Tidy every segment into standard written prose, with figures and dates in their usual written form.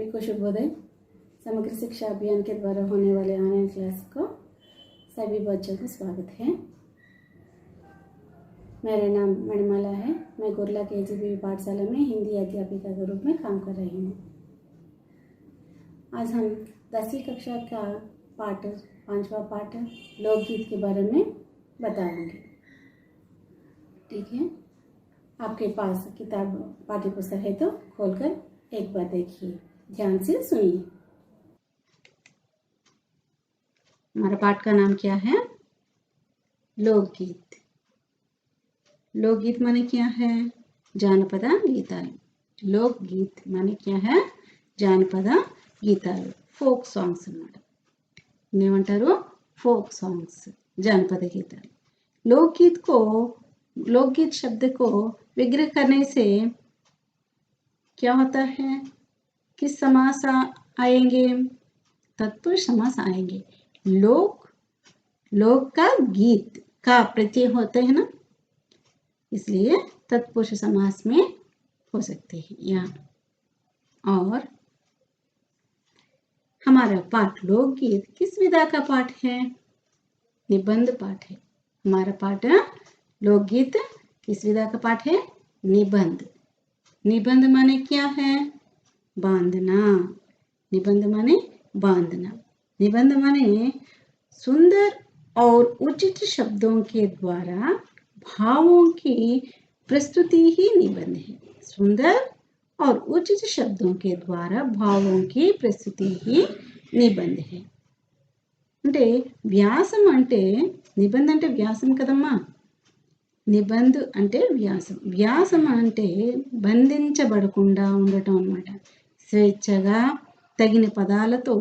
सभी को शुभोदय। समग्र शिक्षा अभियान के द्वारा होने वाले ऑनलाइन क्लास को सभी बच्चों को स्वागत है। मेरा नाम मणिमाला है। मैं गुरला केजीबी पाठशाला में हिंदी अध्यापिका के रूप में काम कर रही हूँ। आज हम 10वीं कक्षा का पाठ 5वां पाठ लोकगीत के बारे में बताएंगे। ठीक है, आपके पास किताब पाठ्य पुस्तक है तो खोलकर एक बार देखिए, ध्यान से सुनिए। हमारा पाठ का नाम क्या है? लोकगीत। लोकगीत माने क्या है? జానపద గీతాలు। लोकगीत माने क्या है? జానపద గీతాలు, ఫోక్ సాంగ్స్ అన్నమాట। ఏమంటారు? ఫోక్ సాంగ్స్, జానపద గీతాలు। लोकगीत शब्द को विग्रह करने से क्या होता है? किस समास आएंगे? तत्पुरुष समास आएंगे। लोक का गीत का प्रत्यय होते हैं ना, इसलिए तत्पुरुष समास में हो सकते हैं यहाँ। और हमारा पाठ लोकगीत किस विधा का पाठ है? निबंध पाठ है। हमारा पाठ लोकगीत किस विधा का पाठ है? निबंध। निबंध माने क्या है? बांधना। निबंध माने बांधना। निबंध माने सुंदर और उचित शब्दों के द्वारा भावों की प्रस्तुति ही निबंध है। सुंदर और उचित शब्दों के द्वारा भावों की प्रस्तुति ही निबंध है। అంటే వ్యాసం అంటే నిబంధ అంటే వ్యాసం కదమ్మా। నిబంధ అంటే వ్యాసం। వ్యాసం అంటే బంధించబడకుండా ఉండటం అన్నమాట। స్వేచ్ఛగా తగిన పదాలతో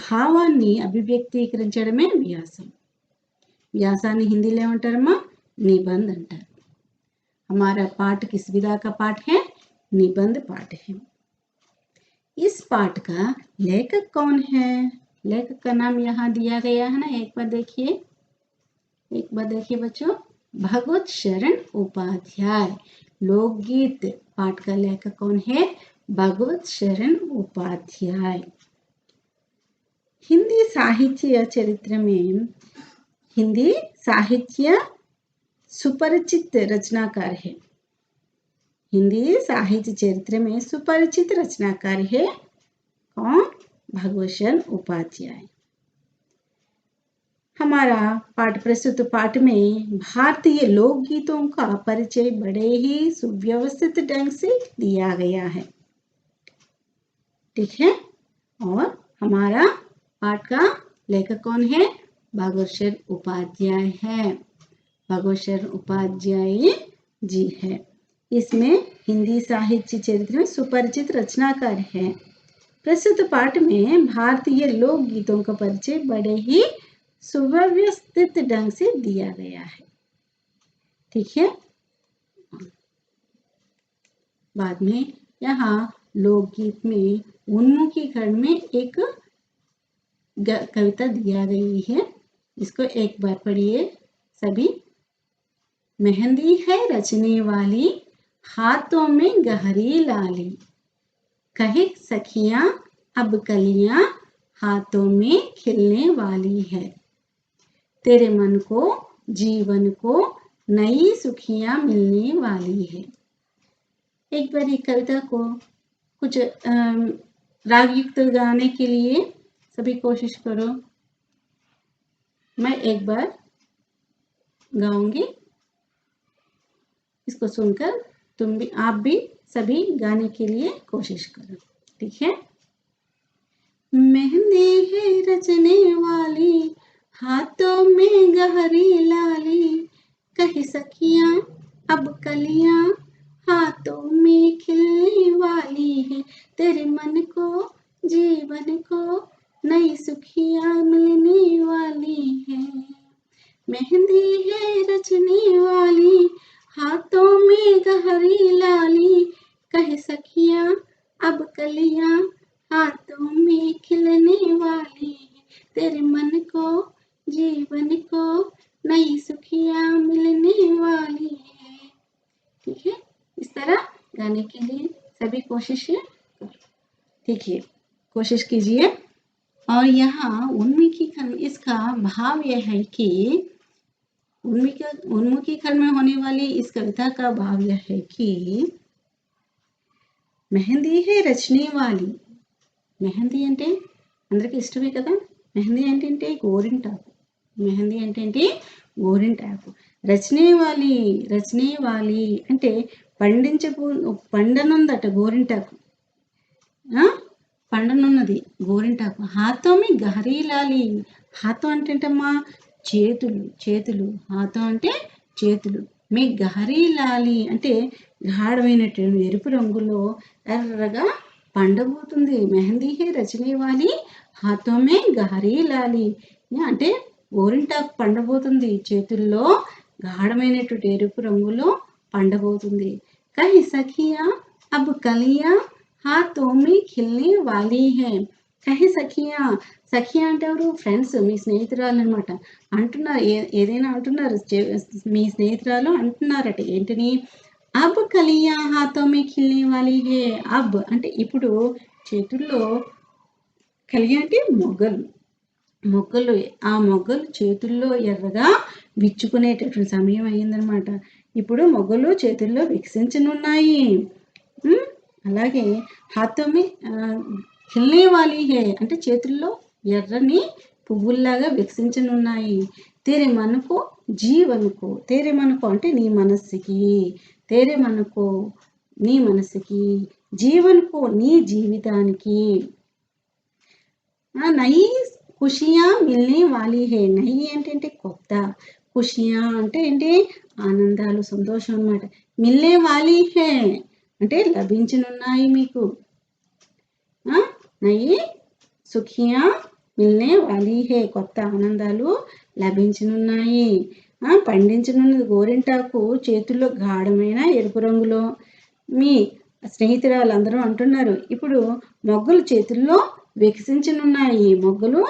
భావాన్ని అభివ్యక్తీకరించడమే వ్యాసం। వ్యాసాన్ని హిందీలో ఏమంటారమ్మా? निबंध अंटार। हमारा पाठ किस विधा का पाठ है? निबंध पाठ है। इस पाठ का लेखक कौन है? लेखक का नाम यहाँ दिया गया है ना, एक बार देखिए बच्चों, भगवत शरण उपाध्याय। लोकगीत पाठ का लेखक कौन है? भगवत शरण उपाध्याय। हिंदी साहित्य चरित्र में हिंदी साहित्य सुपरिचित रचनाकार है। हिंदी साहित्य चरित्र में सुपरिचित रचनाकार है कौन? भगवत शरण उपाध्याय। हमारा पाठ प्रस्तुत पाठ में भारतीय लोकगीतों का परिचय बड़े ही सुव्यवस्थित ढंग से दिया गया है। ठीक है, और हमारा पाठ का लेखक कौन है? भगवत शरण उपाध्याय है। भगवत शरण उपाध्याय जी है। इसमें हिंदी साहित्य चरित्र में सुपरिचित रचनाकार है। प्रस्तुत पाठ में भारतीय लोक गीतों का परिचय बड़े ही सुव्यवस्थित ढंग से दिया गया है। ठीक है, बाद में यहाँ लोकगीत में उन्मुखीकरण में एक कविता दिया गई है, इसको एक बार पढ़िए सभी। मेहंदी है रचने वाली, हाथों में गहरी लाली, कहे सखियां अब कलियां, हाथों में खिलने वाली है, तेरे मन को जीवन को नई सुखियां मिलने वाली है। एक बार ये कविता को कुछ रागयुक्त गाने के लिए सभी कोशिश करो। मैं एक बार गाऊंगी, इसको सुनकर आप भी सभी गाने के लिए कोशिश करो। ठीक है। मेहंदी है रचने वाली, हाथों में गहरी लाली, कही सखियां अब कलियां, हाथों में खिलने वाली है, तेरे मन को जीवन को नई सुखियां मिलने वाली है। मेहंदी है रचने वाली, हाथों में गहरी लाली, कहे सखियां अब कलियां, हाथों में खिलने वाली है, तेरे मन को जीवन को नई सुखियां मिलने वाली है। ठीक है, इस तरह गाने के लिए सभी कोशिश करो। ठीक है। कोशिश कीजिए। और यहाँ उन्मुखीकरण, इसका भाव यह है कि उन्मुखीकरण में होने वाली इस कविता का भाव यह है कि मेहंदी है रचने वाली, మెహందీ అంటే అందరికి ఇష్టమే కదా, మెహందీ అంటే గోరింటాకు, మెహందీ అంటే గోరింటాకు. రచనే వాలి అంటే పండనుందట గోరింటాకు, పండనున్నది గోరింటాకు. హాతోమి గహరీ లాలి, హాతం అంటే ఏంటమ్మా చేతులు, చేతులు, హాతం అంటే చేతులు. మీ గహరీ లాలి అంటే గాఢమైనటువంటి ఎరుపు రంగులో ఎర్రగా పండబోతుంది. మెహందీ హే రచనే వాలి హాతో మే గహరీ లాలి అంటే గోరింటాకు పండబోతుంది, చేతుల్లో గాఢమైనటువంటి ఎరుపు రంగులో పండబోతుంది. కహి సఖియా అబ్ కలియా హాతో మే ఖిల్నే వాలి హై. కహి సఖియా, సఖియా అంటే ఎవరు? ఫ్రెండ్స్, మీ స్నేహితురాలు అనమాట. అంటున్నారు, ఏదైనా అంటున్నారు, మీ స్నేహితురాలు అంటున్నారట ఏంటిని? అబ్ కలియా హాతో మే ఖిల్నే వాలి హే. అబ్ అంటే ఇప్పుడు, చేతుల్లో, కలియా అంటే మొగ్గలు, మొగ్గలు, ఆ మొగ్గలు చేతుల్లో ఎర్రగా విచ్చుకునేటటువంటి సమయం అయిందనమాట. ఇప్పుడు మొగ్గలు చేతుల్లో వికసించనున్నాయి. అలాగే హాతోమి ఖిల్నే వాలి హే అంటే చేతుల్లో ఎర్రని పువ్వుల్లాగా వికసించనున్నాయి. తేరే మనకో జీవనుకో, తేరే మనకో అంటే నీ మనస్సుకి, తేరే మనకో నీ మనసుకి, జీవన్కో నీ జీవితానికి, నయి ఖుషియా మిల్నే వాలి హే. నయి అంటే కొత్త, ఖుషియా అంటే ఏంటి? ఆనందాలు, సంతోషం అన్నమాట. మిల్నే వాలి హే అంటే లభించనున్నాయి మీకు. నయి సుఖియా మిల్నే వాలి హే కొత్త ఆనందాలు లభించనున్నాయి. పండించనున్నది గోరింటాకు, చేతుల్లో గాఢమైన ఎరుపు రంగులో. మీ స్నేహితురాలు అందరూ అంటున్నారు, ఇప్పుడు మొగ్గలు చేతుల్లో వికసించనున్నాయి, మొగ్గలు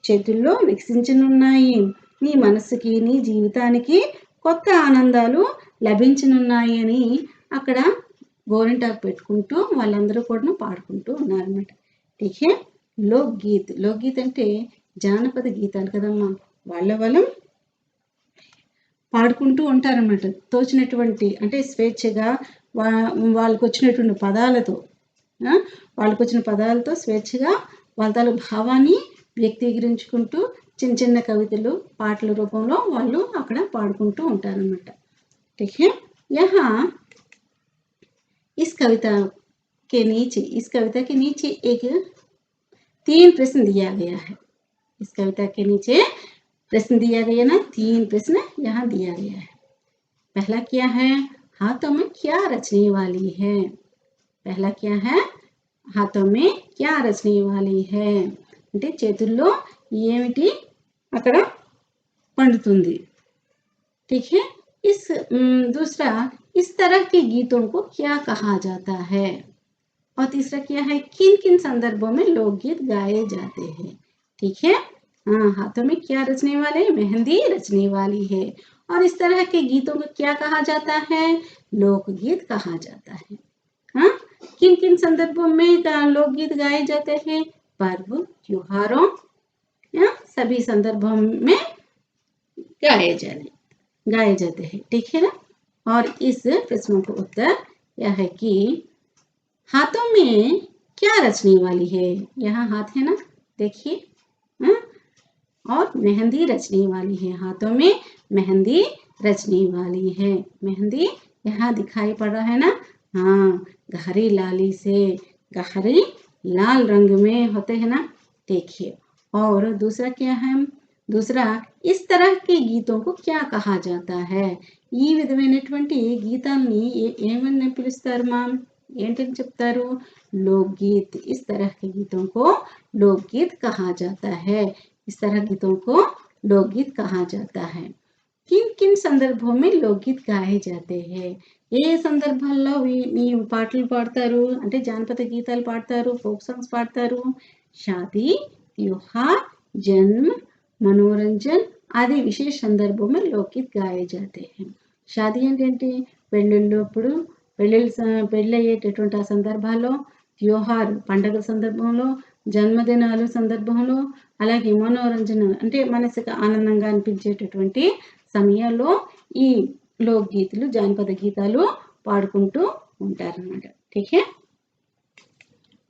చేతుల్లో వికసించనున్నాయి. నీ మనస్సుకి, నీ జీవితానికి కొత్త ఆనందాలు లభించనున్నాయి అని అక్కడ గోరింటాకు పెట్టుకుంటూ వాళ్ళందరూ కూడా పాడుకుంటూ ఉన్నారన్నమాట. ఠీకే. లోక్గీత్, లోక్గీత్ అంటే జానపద గీతాలు కదమ్మా. వాళ్ళ పాడుకుంటూ ఉంటారన్నమాట. తోచినటువంటి అంటే స్వేచ్ఛగా వాళ్ళకు వచ్చినటువంటి పదాలతో, వాళ్ళకు వచ్చిన పదాలతో స్వేచ్ఛగా వాళ్ళ తాలూకు భావాన్ని వ్యక్తీకరించుకుంటూ చిన్న చిన్న కవితలు, పాటల రూపంలో వాళ్ళు అక్కడ పాడుకుంటూ ఉంటారన్నమాట. ఠీకే. యహా इस कविता के नीचे एक 3 प्रश्न दिया गया है. इस कविता के नीचे प्रश्न दिया गया ना, 3 प्रश्न यहाँ दिया गया है. पहला क्या है? हाथों में क्या रचने वाली है. पहला क्या है? हाथों में क्या रचने वाली है అంటే చేతుల్లో ఏమిటి అక్కడ పండుతుంది. ठीक है. दूसरा, इस तरह के गीतों को क्या कहा जाता है. और तीसरा क्या है? किन किन संदर्भों में लोकगीत गाए जाते हैं. ठीक है. हाथों में क्या रचने वाले? मेहंदी रचने वाली है. और इस तरह के गीतों को क्या कहा जाता है? लोकगीत कहा जाता है. किन किन संदर्भों में लोकगीत गाए जाते हैं? पर्व, त्योहारों, सभी संदर्भों में गाए जाते हैं. ठीक है ना. और इस प्रश्नों का उत्तर यह है कि हाथों में क्या रचने वाली है. यहाँ हाथ है ना, देखिए. और मेहंदी रचने वाली है. हाथों में मेहंदी रचने वाली है. मेहंदी यहाँ दिखाई पड़ रहा है ना. गहरी लाली से, गहरी लाल रंग में होते हैं ना. देखिए. और दूसरा क्या है? दूसरा, इस तरह के गीतों को क्या कहा जाता है. ఈ విధమైనటువంటి గీతాన్ని ఏమని పిలుస్తారు మా? ఏంటని చెప్తారు? लोकगीत. इस तरह के गीतों को लोकगीत कहा जाता है. इस तरह गीतों को लोकगीत कहा जाता है. किन किन సందర్భంలో में लोकगीत गाए जाते हैं. ఏ సందర్భాల్లో ఈ పాటలు పాడతారు అంటే జానపద గీతాలు పాడతారు, ఫోక్ సాంగ్స్ పాడతారు? शादी, त्योहार, जन्म, मनोरंजन आदि विशेष संदर्भों में लोकगीत गाए जाते हैं. షాదీ అంటే ఏంటి? పెళ్ళిళ్ళప్పుడు, పెళ్ళయ్యేటటువంటి ఆ సందర్భాల్లో, త్యోహార్ పండగల సందర్భంలో, జన్మదినాలు సందర్భంలో, అలాగే మనోరంజన అంటే మనసుకు ఆనందంగా అనిపించేటటువంటి సమయాల్లో ఈ లోక్ గీతులు, జానపద గీతాలు పాడుకుంటూ ఉంటారన్నమాట. ठीक है।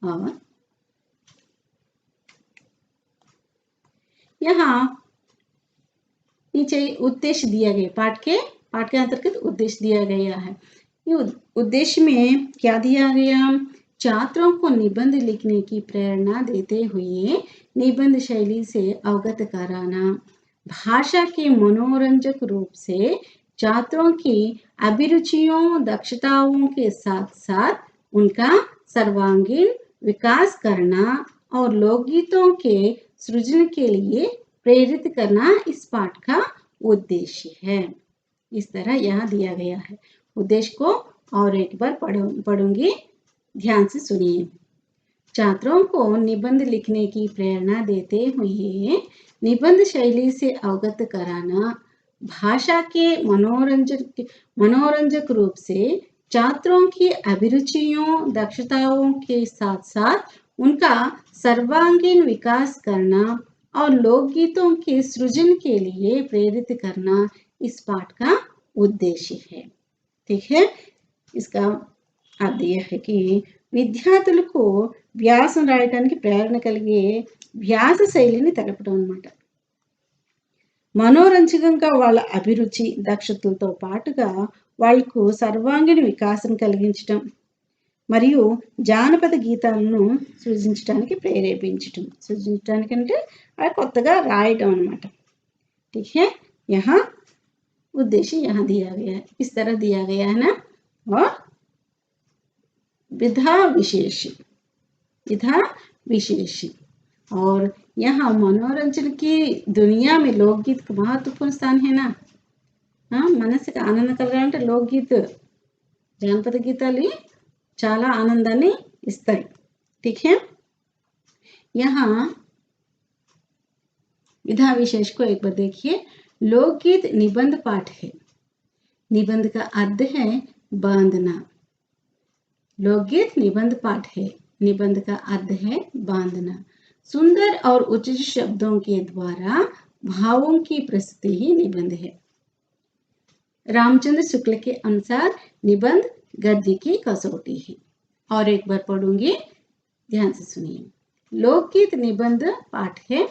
और यहाँ नीचे उद्देश्य दिया गया, पाठ के अंतर्गत उद्देश्य दिया गया है। ये उद्देश्य में क्या दिया गया? छात्रों को निबंध लिखने की प्रेरणा देते हुए निबंध शैली से अवगत कराना, भाषा के मनोरंजक रूप से छात्रों की अभिरुचियों, दक्षताओं के साथ साथ उनका सर्वांगीण विकास करना और लोकगीतों के सृजन के लिए प्रेरित करना इस पाठ का उद्देश्य है। इस तरह यहाँ दिया गया है। उद्देश्य को और एक बार पढ़ूंगी, ध्यान से सुनिए। छात्रों को निबंध लिखने की प्रेरणा देते हुए निबंध शैली से अवगत कराना, भाषा के मनोरंजक रूप से छात्रों की अभिरुचियों, दक्षताओं के साथ साथ उनका सर्वांगीण विकास करना और लोकगीतों के सृजन के लिए प्रेरित करना इस पाठ का उद्देश्य है। ठीक है। इसका अर्थ यह है कि విద్యార్థులకు వ్యాసం రాయడానికి ప్రేరణ కలిగే వ్యాస శైలిని తెలపడం అన్నమాట. మనోరంజకంగా వాళ్ళ అభిరుచి, దక్షతలతో పాటుగా వాళ్లకు సర్వాంగీణ వికాసం కలిగించడం మరియు జానపద గీతాలను సృజించడానికి ప్రేరేపించడం. సృజించడానికి అంటే అది కొత్తగా రాయడం అన్నమాట. ठीक है। यहाँ उद्देश्य यहाँ दिया गया है, इस तरह दिया गया है ना। और विधा विशेष और यहाँ मनोरंजन की दुनिया में लोकगीत का महत्वपूर्ण स्थान है ना। మనసుకి ఆనందం కలగాలంటే లోక్గీత్, జానపద గీతాలు చాలా ఆనందాన్ని ఇస్తాయి. ठीक है। यहाँ विधा विशेष को एक बार देखिए। लोकगीत निबंध पाठ है। निबंध का अर्थ है बांधना। लोकगीत निबंध पाठ है, निबंध का अर्थ है बांधना। सुंदर और उचित शब्दों के द्वारा भावों की प्रस्तुति ही निबंध है। रामचंद्र शुक्ल के अनुसार निबंध गद्य की कसौटी है। और एक बार पढ़ूंगी, ध्यान से सुनिए। लोकगीत निबंध पाठ है।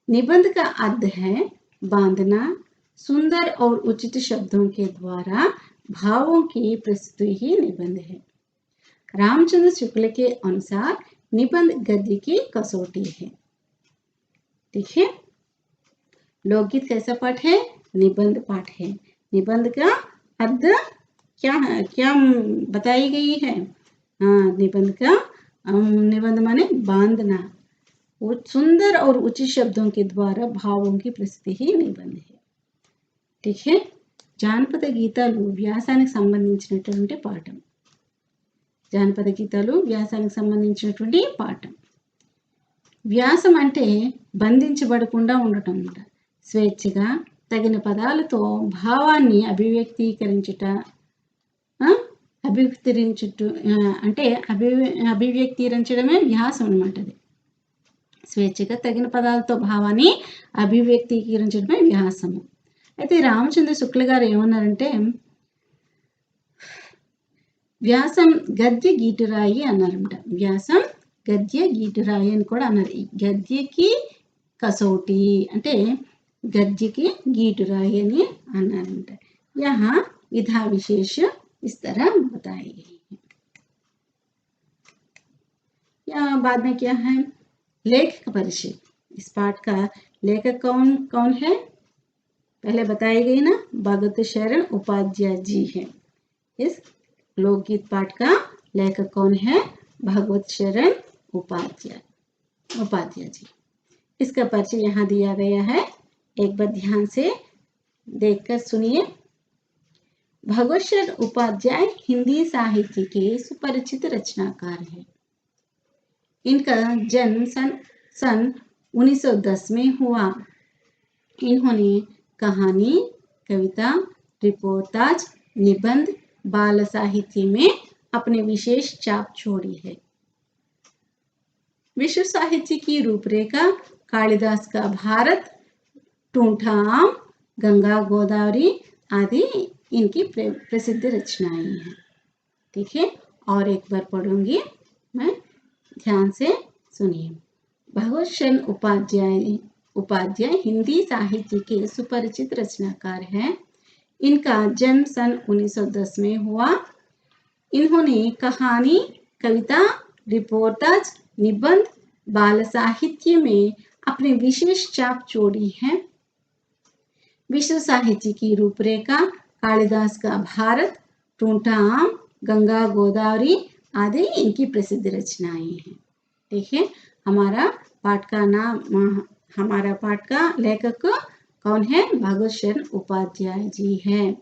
निबंध का अर्थ है बांधना। सुंदर और उचित शब्दों के द्वारा भावों की प्रस्तुति ही निबंध है। रामचंद्र शुक्ल के अनुसार निबंध गद्य की कसौटी है। ठीक है। लोकगीत कैसा पाठ है? निबंध पाठ है। निबंध का अर्थ क्या बताई गई है? निबंध माने बांधना। सुंदर और उचित शब्दों के द्वारा भावों की प्रस्तुति ही निबंध है। ठीक है। జానపద గీతాలు వ్యాసానికి సంబంధించినటువంటి పాఠం. జానపద గీతాలు వ్యాసానికి సంబంధించినటువంటి పాఠం. వ్యాసం అంటే బంధించబడకుండా ఉండటం అన్నమాట. స్వేచ్ఛగా తగిన పదాలతో భావాన్ని అభివ్యక్తిరించడమే వ్యాసం అన్నమాట. అది స్వేచ్ఛగా తగిన పదాలతో భావాన్ని అభివ్యక్తీకరించడమే వ్యాసము. అయితే రామచంద్ర శుక్ల గారు ఏమన్నారంటే వ్యాసం గద్య గీటురాయి అన్నారన్నమాట. వ్యాసం గద్య గీటురాయి అని కూడా అన్నారు. గద్యకి कसौटी అంటే గద్యకి గీటురాయి అని అన్నారన్నమాట. यहाँ विधा विशेष इस तरह बताई गई है। यहाँ बाद में क्या है? लेखक परिचय। इस पाठ का लेखक कौन है? पहले बताई गई ना, भगवत शरण उपाध्याय जी है। इस लोकगीत पाठ का लेखक कौन है? भगवत शरण उपाध्याय जी। इसका परिचय यहाँ दिया गया है, एक बार ध्यान से देखकर सुनिए। भगवत शरण उपाध्याय हिंदी साहित्य के सुपरिचित रचनाकार हैं। इनका जन्म सन 1910 में हुआ। इन्होंने कहानी, कविता, रिपोर्टाज, निबंध, बाल साहित्य में अपने विशेष छाप छोड़ी है। विश्व साहित्य की रूपरेखा कालिदास का भारत, टूंठा आम, गंगा गोदावरी आदि इनकी प्रसिद्ध रचनाएं हैं। ठीक है, और एक बार पढ़ूंगी मैं, ध्यान से सुनिए। भगवत शरण उपाध्याय हिंदी साहित्य के सुपरिचित रचनाकार हैं। इनका जन्म सन 1910 में हुआ। इन्होंने कहानी, कविता, रिपोर्टाज, निबंध, बाल साहित्य में अपने विशेष छाप छोड़ी है। विश्व साहित्य की रूपरेखा कालिदास का भारत, टूंठा आम, गंगा गोदावरी आदि इनकी प्रसिद्ध रचनाएं हैं। ठीक है, हमारा पाठ का लेखक कौन है? भगवत शरण उपाध्याय जी हैं।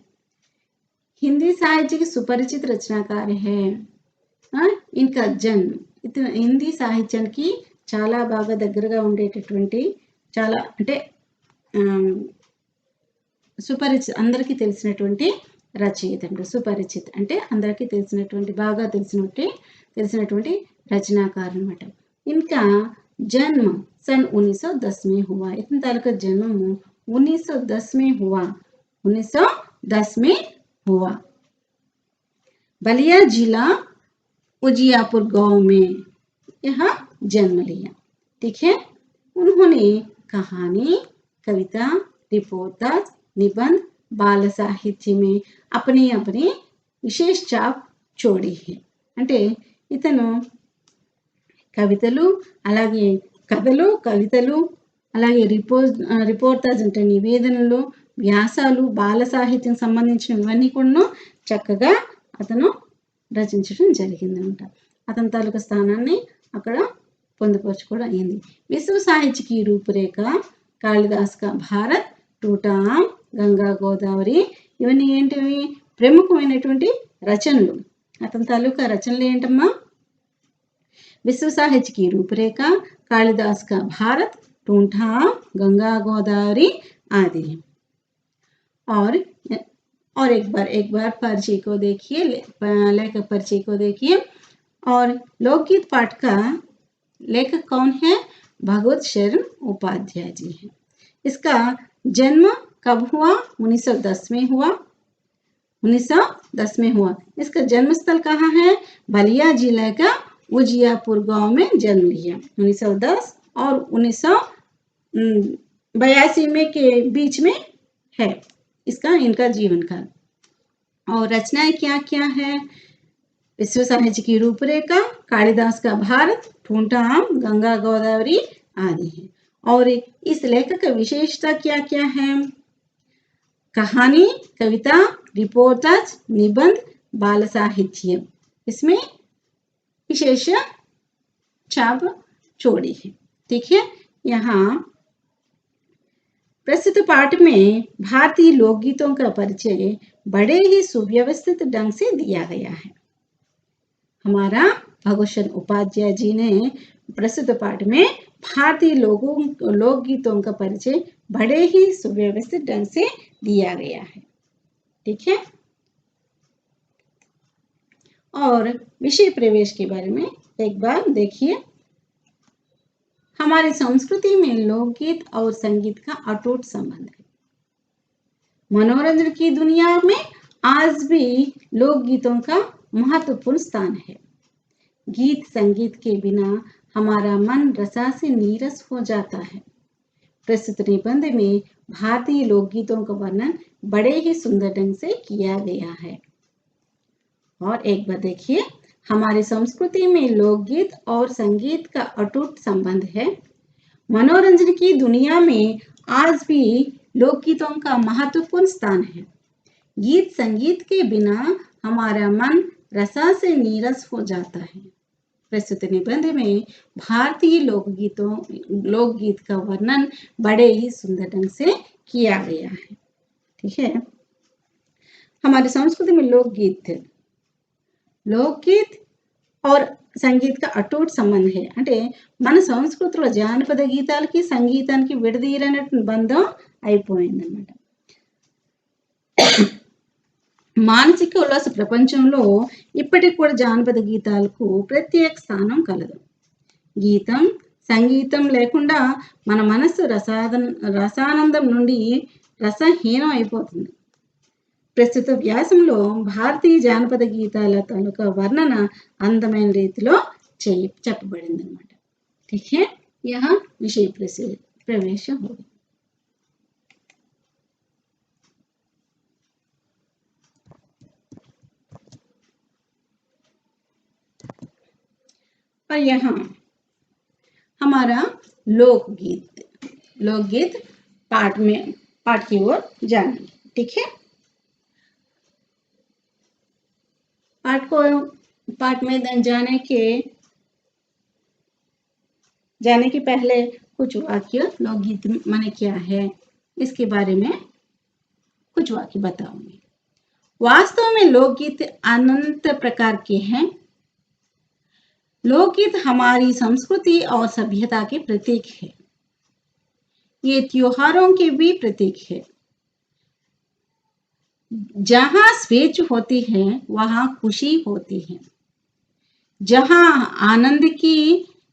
हिंदी साहित्य के सुपरिचित रचनाकार है। इनका जन्म हिंदी సాహిత్యానికి చాలా బాగా దగ్గరగా ఉండేటటువంటి చాలా అంటే సుపరిచిత అందరికీ తెలిసినటువంటి రచయిత అండి. సుపరిచిత్ అంటే అందరికీ తెలిసినటువంటి బాగా తెలిసినటువంటి రచనాకారు అన్నమాట. इनका जन्म सन 1910 में हुआ। इतने ताल का जन्म 1910 में हुआ। 1910 में हुआ। बलिया जिला उजियापुर गांव में यहाँ जन्म लिया। ठीक है, उन्होंने कहानी, कविता, रिपोर्टाज, निबंध, बाल साहित्य में अपनी अपनी विशेष छाप छोड़ी है। అంటే ఇతను కవితలు, అలాగే కథలు, కవితలు, అలాగే రిపోర్టాజ్ అంటే నివేదనలు, వ్యాసాలు, బాల సాహిత్యం సంబంధించిన ఇవన్నీ కూడా చక్కగా అతను రచించడం జరిగిందనమాట. అతని తాలూకా స్థానాన్ని అక్కడ పొందుపరచుకోవడం అయింది. విశ్వ సాహిత్య की रूपरेखा కాళిదాస్ का भारत, टूटा आम, గంగా గోదావరి ఇవన్నీ ఏంటివి? ప్రముఖమైనటువంటి రచనలు. అతని తాలూకా రచనలు ఏంటమ్మా? विश्व साहित्य की रूपरेखा कालिदास का भारत, टूंठा आम, गंगा गोदावरी आदि। और एक बार परिचय को देखिए, लेखक परिचय को देखिए। और लोकगीत पाठ का लेखक कौन है? भगवत शरण उपाध्याय जी हैं। इसका जन्म कब हुआ? 1910 में हुआ। 1910 में हुआ। इसका जन्म स्थल कहाँ है? बलिया जिला का उजियापुर गांव में जन्म लिया। 1910 और 1982 में के बीच में है इनका जीवन काल। और रचनाएं क्या क्या है? विश्व साहित्य की रूपरेखा कालिदास का भारत, टूंठा आम, गंगा गोदावरी आदि है। और इस लेखक का विशेषता क्या क्या है? कहानी, कविता, रिपोर्टाज, निबंध, बाल साहित्य, इसमें विशेष छाप छोड़ी है। ठीक है, यहाँ प्रस्तुत पाठ में भारतीय लोकगीतों का परिचय बड़े ही सुव्यवस्थित ढंग से दिया गया है। हमारा भगवत शरण उपाध्याय जी ने प्रस्तुत पाठ में भारतीय लोकगीतों का परिचय बड़े ही सुव्यवस्थित ढंग से दिया गया है। ठीक है, और विषय प्रवेश के बारे में एक बार देखिए। हमारी संस्कृति में लोकगीत और संगीत का अटूट संबंध है। मनोरंजन की दुनिया में आज भी लोकगीतों का महत्वपूर्ण स्थान है। गीत संगीत के बिना हमारा मन रसा से नीरस हो जाता है। प्रस्तुत निबंध में भारतीय लोकगीतों का वर्णन बड़े ही सुंदर ढंग से किया गया है। और एक बार देखिए, हमारी संस्कृति में लोकगीत और संगीत का अटूट संबंध है। मनोरंजन की दुनिया में आज भी लोकगीतों का महत्वपूर्ण स्थान है। गीत संगीत के बिना हमारा मन रसा से नीरस हो जाता है। प्रस्तुत निबंध में भारतीय लोकगीत का वर्णन बड़े ही सुंदर ढंग से किया गया है। ठीक है, हमारी संस्कृति में लोकगीत और సంగీత్ का అటూట్ సంబంధం है। అంటే మన సంస్కృతిలో జానపద గీతాలకి సంగీతానికి విడదీయలేనటువంటి బంధం అయిపోయిందన్నమాట. మానసిక ఉల్లాస ప్రపంచంలో ఇప్పటికి కూడా జానపద గీతాలకు ప్రత్యేక స్థానం కలదు. గీతం సంగీతం లేకుండా మన మనస్సు రసానందం నుండి రసహీనం అయిపోతుంది. ప్రస్తుత వ్యాసంలో భారతీయ జానపద గీతాల తాలూకా వర్ణన అందమైన రీతిలో చెప్పబడింది అన్నమాట. ठीक है, यहाँ विषय प्रवेश होगा. और यहाँ हमारा लोकगीत पाठ की ओर जाएंगे. ठीक है, पाठ में जाने के पहले कुछ वाक्य लोकगीत माने क्या है इसके बारे में कुछ वाक्य बताऊंगी. वास्तव में लोकगीत अनंत प्रकार के हैं. लोकगीत हमारी संस्कृति और सभ्यता के प्रतीक है. ये त्योहारों के भी प्रतीक है. जहां स्वेच्छ होती है वहां खुशी होती है. जहां आनंद की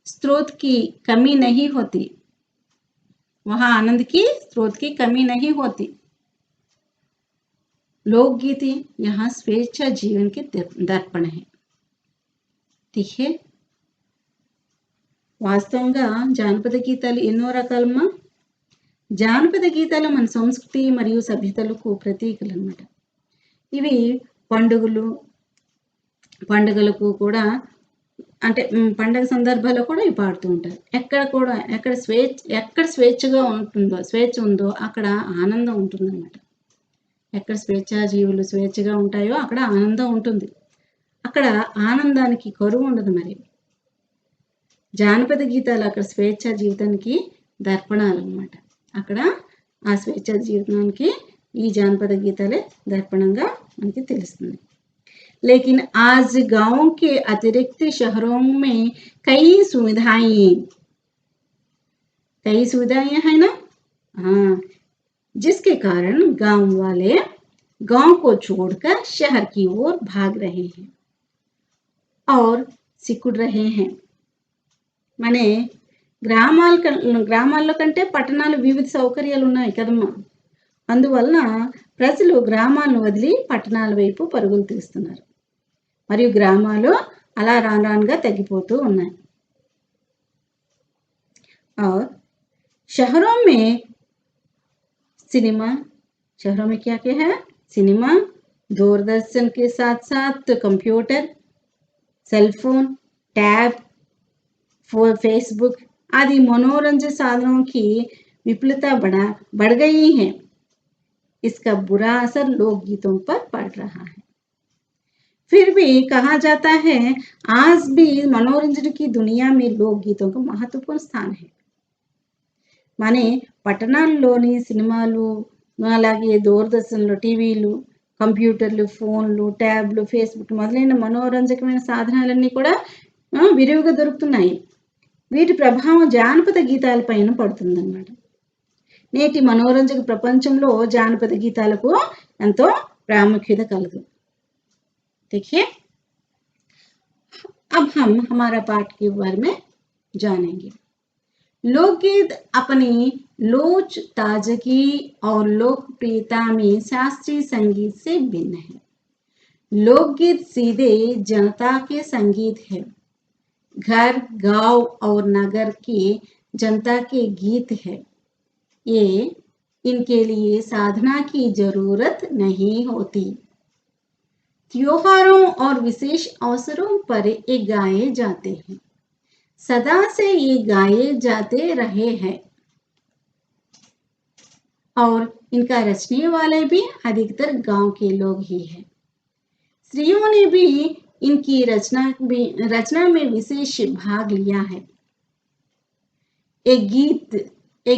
स्रोत की कमी नहीं होती वहां आनंद की स्रोत की कमी नहीं होती. लोकगीत यहाँ स्वेच्छा जीवन के दर्पण है. ठीक है, వాస్తవంగా జానపద గీతాలు ఎన్నో రకాలమ్మా. జానపద గీతాలు మన సంస్కృతి మరియు సభ్యతలకు ప్రతీకలు అన్నమాట. ఇవి పండుగలకు కూడా అంటే పండగ సందర్భాల్లో కూడా ఇవి పాడుతూ ఉంటారు. ఎక్కడ స్వేచ్ఛగా ఉంటుందో స్వేచ్ఛ ఉందో అక్కడ ఆనందం ఉంటుందన్నమాట. ఎక్కడ స్వేచ్ఛా జీవులు స్వేచ్ఛగా ఉంటాయో అక్కడ ఆనందం ఉంటుంది. అక్కడ ఆనందానికి కరువు ఉండదు. మరి జానపద గీతాలు అక్కడ స్వేచ్ఛా జీవితానికి దర్పణాలు అన్నమాట. అక్కడ ఆ స్వేచ్ఛా జీవితానికి ఈ జానపద గీతాలే దర్పణంగా మనకి తెలుస్తుంది. लेकिन आज गांव के अतिरिक्त शहरों में कई सुविधाएं है ना. हाँ, जिसके कारण गांव वाले गांव को छोड़कर शहर की ओर भाग रहे हैं और सिकुड़ रहे हैं. माने గ్రామాల్లో కంటే పట్టణాలు వివిధ సౌకర్యాలు ఉన్నాయి కదమ్మా. అందువలన ప్రజలు గ్రామాలను వదిలి పట్టణాల వైపు పరుగులు తీస్తున్నారు. మరియు గ్రామాలు అలా రానుగా తగ్గిపోతూ ఉన్నాయి. और शहरों में क्या क्या है? सिनेमा, दूरदर्शन के साथ साथ कंप्यूटर, सेलफोन, टैब, फेसबुक आदि मनोरंजन साधनों की विपुलता बढ़ गई है. इसका बुरा असर लोकगीतों पर पड़ रहा है. फिर भी कहा जाता है आज भी मनोरंजन की दुनिया में लोकगीतों का महत्वपूर्ण स्थान है. माने పట్టణాల్లోని సినిమాలు, అలాగే దూరదర్శన్లు, టీవీలు, కంప్యూటర్లు, ఫోన్లు, ట్యాబ్లు, ఫేస్బుక్ మొదలైన మనోరంజకమైన సాధనాలన్నీ కూడా విరివిగా దొరుకుతున్నాయి. వీటి ప్రభావం జానపద గీతాలపైన పడుతుందన్నమాట. నేటి మనోరంజక ప్రపంచంలో జానపద గీతాలకు ఎంతో ప్రాముఖ్యత కలదు. देखिए, अब हम हमारा पाठ के बारे में जानेंगे. लोकगीत अपनी लोच, ताजगी और लोकप्रियता में शास्त्रीय संगीत से भिन्न है. लोकगीत सीधे जनता के संगीत है. घर, गांव और नगर की जनता के गीत है. ये इनके लिए साधना की जरूरत नहीं होती. त्योहारों और विशेष अवसरों पर ये गाए जाते हैं. सदा से ये गाए जाते रहे हैं और इनका रचने वाले भी अधिकतर गांव के लोग ही हैं. स्त्रियों ने भी इनकी रचना में विशेष भाग लिया है. एक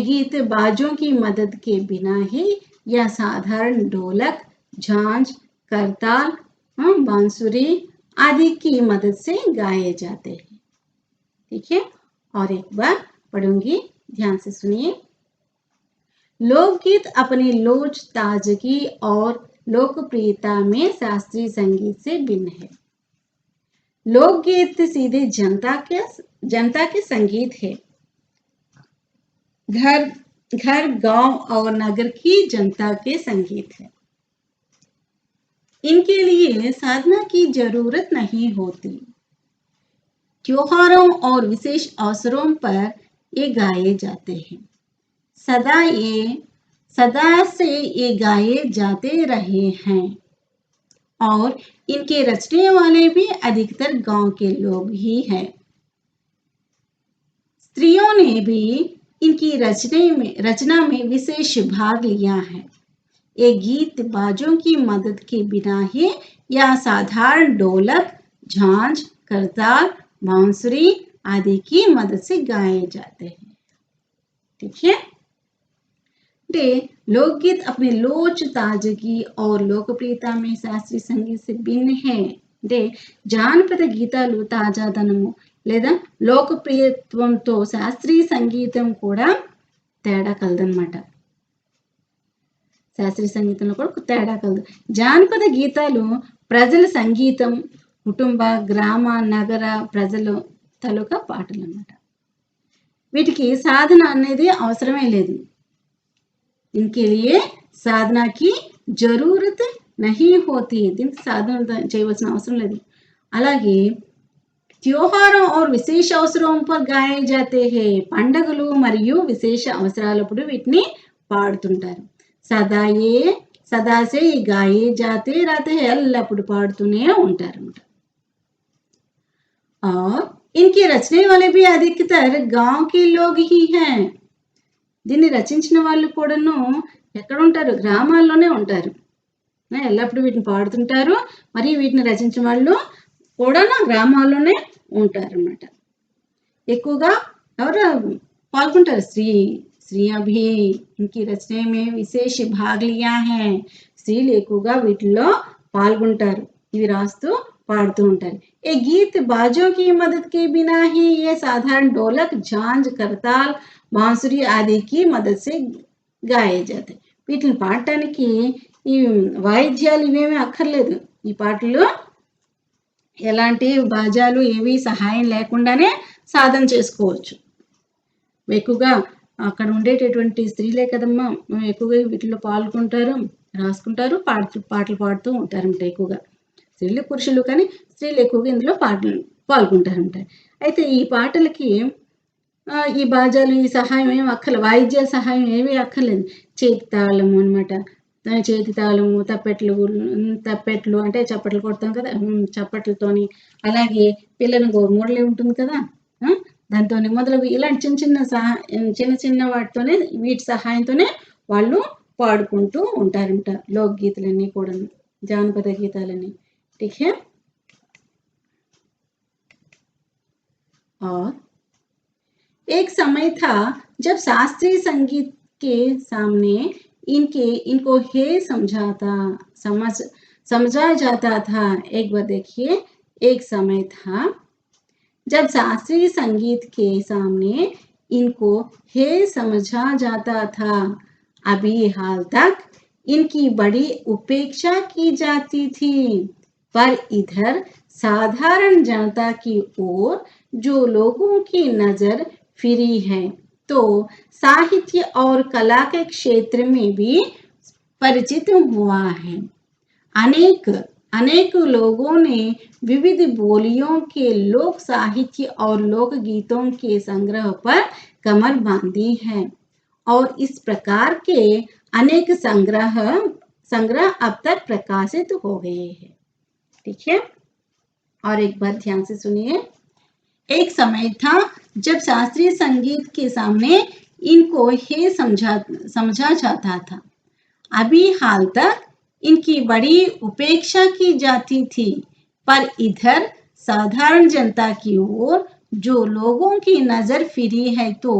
गीत बाजों की मदद के बिना ही या साधारण ढोलक, झांझ, करताल, बांसुरी आदि की मदद से गाए जाते हैं. ठीक है, और एक बार पढ़ूंगी, ध्यान से सुनिए. लोकगीत अपनी लोच, ताजगी और लोकप्रियता में शास्त्रीय संगीत से भिन्न है. लोकगीत सीधे जनता के संगीत है। घर घर गांव और नगर की जनता के संगीत है। इनके लिए साधना की जरूरत नहीं होती। त्योहारों और विशेष अवसरों पर ये गाए जाते हैं। सदा से ये गाए जाते रहे हैं और इनके रचने वाले भी अधिकतर गांव के लोग ही हैं। स्त्रियों ने भी इनकी रचना में विशेष भाग लिया है। ये गीत बाजों की मदद के बिना ही या साधारण ढोलक, झांझ, करताल, बांसुरी आदि की मदद से गाए जाते हैं। ठीक है। लोकगीत अपने लोच, ताजगी और लोकप्रियता में शास्त्रीय संगीत से भिन्न है। జానపద గీతాలు తాజాదనము లేదా లోకప్రియత్వంతో శాస్త్రీయ సంగీతం కూడా తేడా కలదన్నమాట. శాస్త్రీయ సంగీతంలో కూడా తేడా కలదు. జానపద గీతాలు ప్రజల సంగీతం, కుటుంబ, గ్రామ, నగర ప్రజలు తాలూకా పాటలు అన్నమాట. వీటికి సాధన అనేది అవసరమే లేదు. इनके लिए साधना की जरूरत नहीं होती. దీనికి సాధన చేయవలసిన అవసరం లేదు. అలాగే त्योहारों और विशेष अवसरों पर गाए जाते हैं. పండగలు మరియు విశేష అవసరాలప్పుడు వీటిని పాడుతుంటారు. सदा से गाए जाते रहते हैं. ఎల్లప్పుడు పాడుతూనే ఉంటారు అన్నమాట. और इनके रचने वाले भी अधिकतर गांव के लोग ही हैं. దీన్ని రచించిన వాళ్ళు కూడాను ఎక్కడ ఉంటారు? గ్రామాల్లోనే ఉంటారు. ఎల్లప్పుడూ వీటిని పాడుతుంటారు. మరియు వీటిని రచించిన వాళ్ళు కూడా గ్రామాల్లోనే ఉంటారు అన్నమాట. ఎక్కువగా ఎవరు పాల్గొంటారు? స్త్రీయా भी इनकी रचने में विशेष भाग लिया है. స్త్రీలు ఎక్కువగా వీటిల్లో పాల్గొంటారు. ఇవి రాస్తూ పాడుతూ ఉంటారు. ये गीत बाजों की मदद के बिना ही ये साधारण ढोलक, झांझ, करताल, బాంసురి ఆదికి మదద్ సే గాయే జాతే. వీటిని పాడటానికి ఈ వాయిద్యాలు ఇవేమీ అక్కర్లేదు. ఈ పాటలు ఎలాంటి బాజాలు ఏవి సహాయం లేకుండానే సాధన చేసుకోవచ్చు. ఎక్కువగా అక్కడ ఉండేటటువంటి స్త్రీలే కదమ్మా ఎక్కువగా వీటిలో పాల్గొంటారు, రాసుకుంటారు, పాటలు పాడుతూ ఉంటారంట. ఎక్కువగా స్త్రీలు, పురుషులు, కానీ స్త్రీలు ఎక్కువగా ఇందులో పాల్గొంటారంట. అయితే ఈ పాటలకి ఈ బాజాలు, ఈ సహాయం ఏమి అక్కర్లేదు. వాయిద్యాల సహాయం ఏమీ అక్కర్లేదు. చేతి తాళము అనమాట. చేతి తాళము, తప్పెట్లు అంటే చప్పట్లు కొడతాం కదా, చప్పట్లతోని, అలాగే పిల్లని గోరుమూడలే ఉంటుంది కదా, దాంతో మొదలగు ఇలాంటి చిన్న చిన్న వాటితోనే, వీటి సహాయంతోనే వాళ్ళు పాడుకుంటూ ఉంటారంట లోక్ గీతలన్నీ కూడా, జానపద గీతాలన్నీ. ठीक है. और एक समय था जब शास्त्रीय संगीत के सामने इनको हे समझा जाता था. एक बार देखिए, एक समय था जब शास्त्रीय संगीत के सामने इनको हे समझा जाता था. अभी हाल तक इनकी बड़ी उपेक्षा की जाती थी. पर इधर साधारण जनता की ओर जो लोगों की नजर फिरी है तो साहित्य और कला के क्षेत्र में भी परिचित हुआ है. अनेक लोगों ने विविध बोलियों के लोक साहित्य और लोक गीतों के संग्रह पर कमर बांधी है और इस प्रकार के अनेक संग्रह अब तक प्रकाशित हो गए हैं. ठीक है. और एक बात ध्यान से सुनिए. एक समय था जब शास्त्रीय संगीत के सामने इनको हे समझा जाता था. अभी हाल तक इनकी बड़ी उपेक्षा की जाती थी. पर इधर साधारण जनता की ओर जो लोगों की नजर फिरी है तो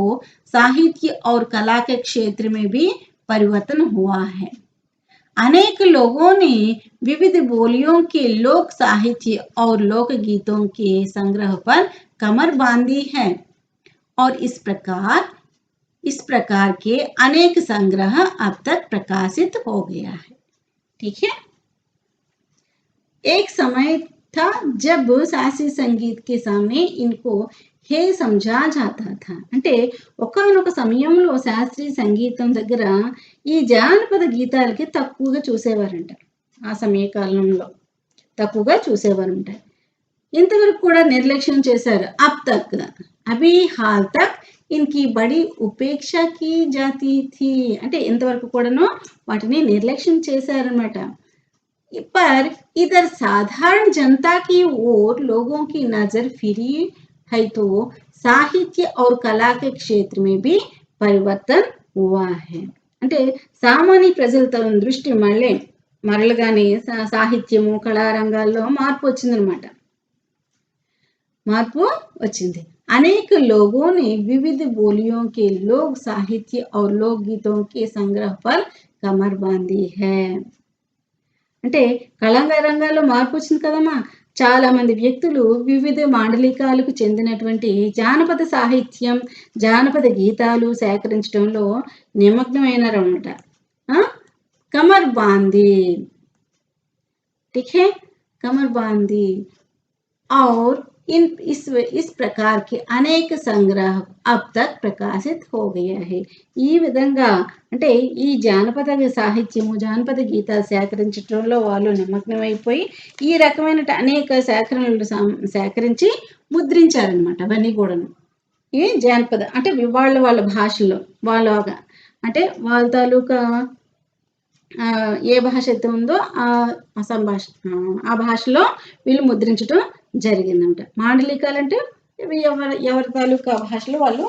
साहित्य और कला के क्षेत्र में भी परिवर्तन हुआ है. अनेक लोगों ने विविध बोलियों के लोक साहित्य और लोक गीतों के संग्रह पर कमर बांधी है और इस प्रकार के अनेक संग्रह अब तक प्रकाशित हो गया है. ठीक है. एक समय था जब शास्त्रीय संगीत के सामने इनको హే సంజా జాతా థా అంటే ఒకానొక సమయంలో శాస్త్రీయ సంగీతం దగ్గర ఈ జానపద గీతాలకి తక్కువగా చూసేవారంట. ఆ సమయకాలంలో తక్కువగా చూసేవారంట. ఇంతవరకు కూడా నిర్లక్ష్యం చేశారు. అబ్ తక్ అభి హాల్ తక్ ఇన్కి బడి ఉపేక్ష కీ జాతీ థీ అంటే ఇంతవరకు కూడాను వాటిని నిర్లక్ష్యం చేశారనమాట. पर इधर साधारण जनता की ओर लोगों की नजर फिरी है तो साहित्य और कला के क्षेत्र में भी परिवर्तन हुआ है అంటే సామాన్య ప్రజల దృష్టి మరలగానే సాహిత్యము కళారంగాల్లో మార్పు వచ్చిందనమాట. మార్పు వచ్చింది. अनेक लोगों ने विविध बोलियों के लोक साहित्य और लोक गीतों के संग्रह पर कमर बांधी है. అంటే కళాంగ రంగాల్లో మార్పు వచ్చింది కదమ్మా. చాలా మంది వ్యక్తులు వివిధ మాండలికాలకు చెందినటువంటి జానపద సాహిత్యం జానపద గీతాలు సేకరించడంలో నిమగ్నమైనారన్నమాట. కమర్ బాంది ठीक है कमर बांधी और इस प्रकार के అనేక సంగ్రహ अब तक ప్రకాశిत हो गया है. ఈ విధంగా అంటే ఈ జానపద సాహిత్యము జానపద గీతాలు సేకరించడంలో వాళ్ళు నిమగ్నమైపోయి ఈ రకమైన అనేక సేకరణలు సేకరించి ముద్రించారనమాట. అవన్నీ కూడాను ఈ జానపద అంటే వాళ్ళ భాషలో వాళ్ళ అంటే వాళ్ళ తాలూకా ఏ భాష అయితే ఉందో ఆ భాషలో వీళ్ళు ముద్రించడం జరిగిందంట. మాండలికాలంటే ఇవి ఎవరి తాలూకా భాషలో వాళ్ళు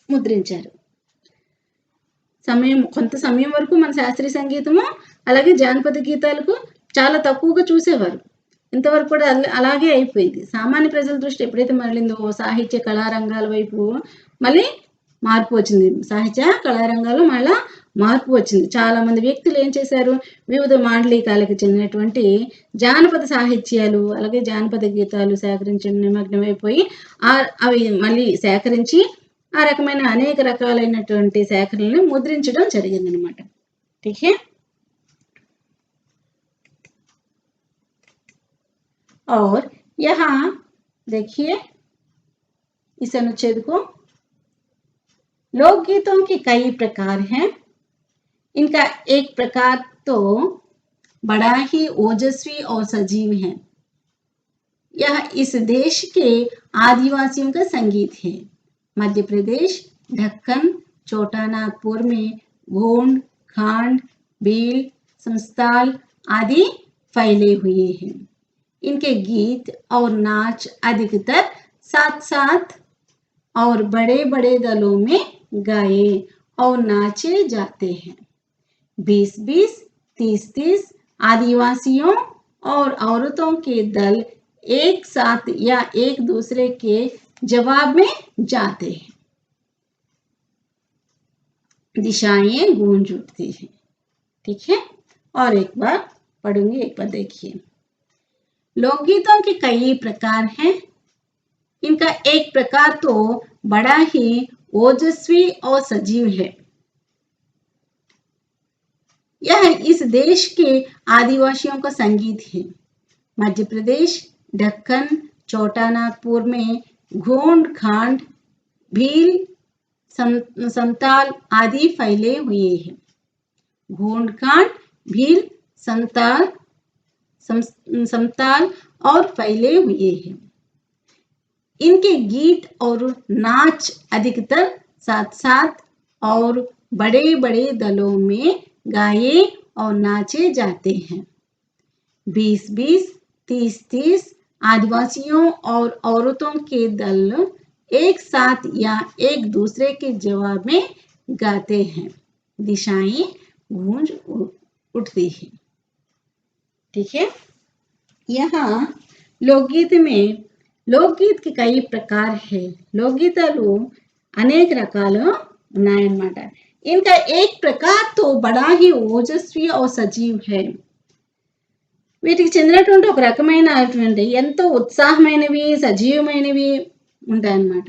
ముద్రించారు. కొంత సమయం వరకు మన శాస్త్రీయ సంగీతము అలాగే జానపద గీతాలకు చాలా తక్కువగా చూసేవారు. ఇంతవరకు కూడా అలాగే అయిపోయింది. సామాన్య ప్రజల దృష్టి ఎప్పుడైతే మరలిందో సాహిత్య కళారంగాల వైపు మళ్ళీ మార్పు వచ్చింది. సాహిత్య కళారంగాల్లో మళ్ళా మార్పు వచ్చింది. చాలా మంది వ్యక్తులు ఏం చేశారు, వివిధ మాండలికాలకు చెందినటువంటి జానపద సాహిత్యాలు అలాగే జానపద గీతాలు సేకరించడం నిమగ్నమైపోయి అవి మళ్ళీ సేకరించి ఆ రకమైన అనేక రకాలైనటువంటి సేకరణలను ముద్రించడం జరిగిందనమాట. ठीक है और यहाँ देखिए इस अनुच्छेद को लोकगीतों के कई प्रकार हैं. इनका एक प्रकार तो बड़ा ही ओजस्वी और सजीव है. यह इस देश के आदिवासियों का संगीत है. मध्य प्रदेश ढक्कन छोटा नागपुर में गोंड खांड भील संस्थाल आदि फैले हुए हैं. इनके गीत और नाच अधिकतर साथ साथ और बड़े बड़े दलों में गाए और नाचे जाते हैं. 20-20, 30-30 आदिवासियों और औरतों के दल एक साथ या एक दूसरे के जवाब में जाते हैं. दिशाएं गूंज उठती हैं. ठीक है और एक बार पढ़ूंगी, एक बार देखिए. लोकगीतों के कई प्रकार हैं. इनका एक प्रकार तो बड़ा ही ओजस्वी और सजीव है. यह इस देश के आदिवासियों का संगीत है. मध्य प्रदेश ढक्कन छोटा नागपुर में गोंड खांड भील संताल आदि फैले हुए हैं. गोंड खांड भील संताल और फैले हुए हैं. इनके गीत और नाच अधिकतर साथ साथ और बड़े बड़े दलों में गाए और नाचे जाते हैं. 20-20, 30-30 आदिवासियों और औरतों के दल एक साथ या एक दूसरे के जवाब में गाते हैं. दिशाएं गूंज उठती हैं. ठीक है. यहाँ लोकगीत में लोकगीत के कई प्रकार है. लोकगीताలు అనేక రకాలు ఉన్నాయన్నమాట. इनका एक प्रकार तो बड़ा ही ओजस्वी और सजीव है. వీటికి చెందినటువంటి ఒక రకమైనటువంటి ఎంతో ఉత్సాహమైనవి సజీవమైనవి ఉంటాయన్నమాట.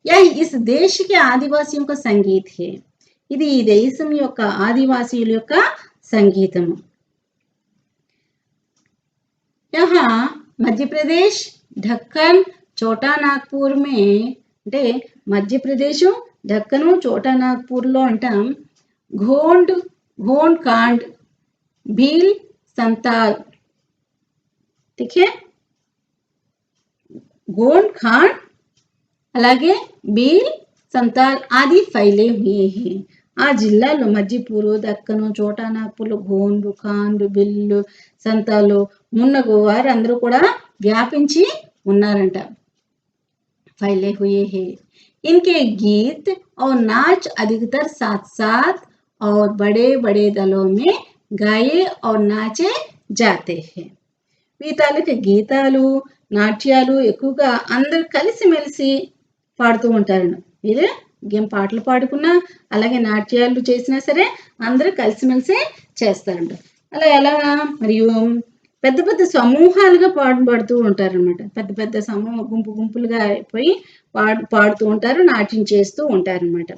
యా ఇస్ దేశ్ కే ఆదివాసియోं का संगीत है. ఇది ఈ దేశం యొక్క ఆదివాసీయుల యొక్క సంగీతము. यहाँ मध्य प्रदेश ढक्कन చోటా నాగ్పూర్ మే అంటే మధ్యప్రదేశ్ దక్కను చోటా నాగ్పూర్లో అంటాం घोंड घोंड कांड भील संताल ठीक है घोंड खांड అలాగే భీల్ సంతాల్ ఆది ఫైలే హుయే హై ఆ జిల్లాలో మధ్య పూర్వ దక్కను చోటా నాగ్పూర్లో గోండు ఖాండ్ బిల్లు సంతాలు మున్నగు వారందరూ కూడా వ్యాపించి ఉన్నారంట फैले हुए हैं इनके गीत और नाच अधिकतर साथ साथ और बड़े बड़े दलों में गाए और नाचे जाते हैं వీతాలకి గీతాలు నాట్యాలు ఎక్కువగా అందరూ కలిసిమెలిసి పాడుతూ ఉంటారు వీరు ఏం పాటలు పాడుకున్నా అలాగే నాట్యాలు చేసినా సరే అందరూ కలిసిమెలిసి చేస్తారంట అలా ఎలా మరియు పెద్ద పెద్ద సమూహాలుగా పాడుతూ ఉంటారనమాట పెద్ద పెద్ద సమూహ గుంపులుగా అయిపోయి పాడుతూ ఉంటారు నాట్యం చేస్తూ ఉంటారనమాట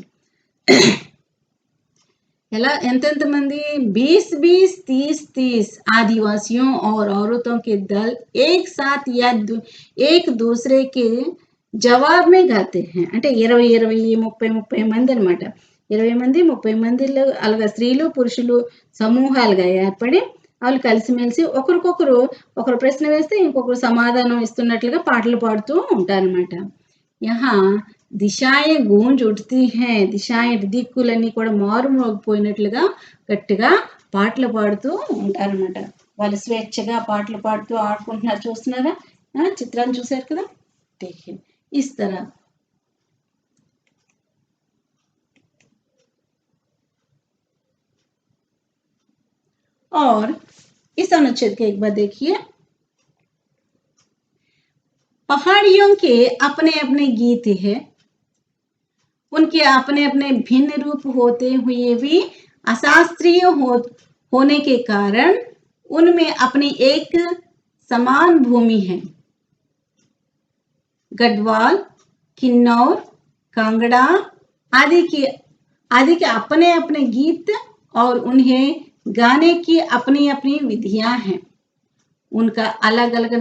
ఎలా ఎంతెంత మంది 20-20 30-30 आदिवासियों और औरतों के दल एक साथ या एक दूसरे के जवाब में गाते हैं అంటే 20-20 30 మంది అన్నమాట 20 మంది 30 మందిలో అలాగా స్త్రీలు పురుషులు సమూహాలుగా ఏర్పడి వాళ్ళు కలిసిమెలిసి ఒకరికొకరు ఒకరు ప్రశ్న వేస్తే ఇంకొకరు సమాధానం ఇస్తున్నట్లుగా పాటలు పాడుతూ ఉంటారన్నమాట यहाँ దిశాయే గూంజ్ ఉఠ్తీ హై దిశాయే దిక్కులన్నీ కూడా మారుమోగిపోయినట్లుగా గట్టిగా పాటలు పాడుతూ ఉంటారన్నమాట వాళ్ళు స్వేచ్ఛగా పాటలు పాడుతూ ఆడుకుంటున్నారు చూస్తున్నారా చిత్రాన్ని చూశారు కదా देखिए इस तरह और इस अनुच्छेद के एक बार देखिए पहाड़ियों के अपने अपने गीत हैं उनके अपने अपने भिन्न रूप होते हुए भी अशास्त्रीय होने के कारण उनमें अपनी एक समान भूमि है गढ़वाल किन्नौर कांगड़ा आदि के अपने अपने गीत और उन्हें गाने की अपनी अपनी विधियां हैं उनका अलग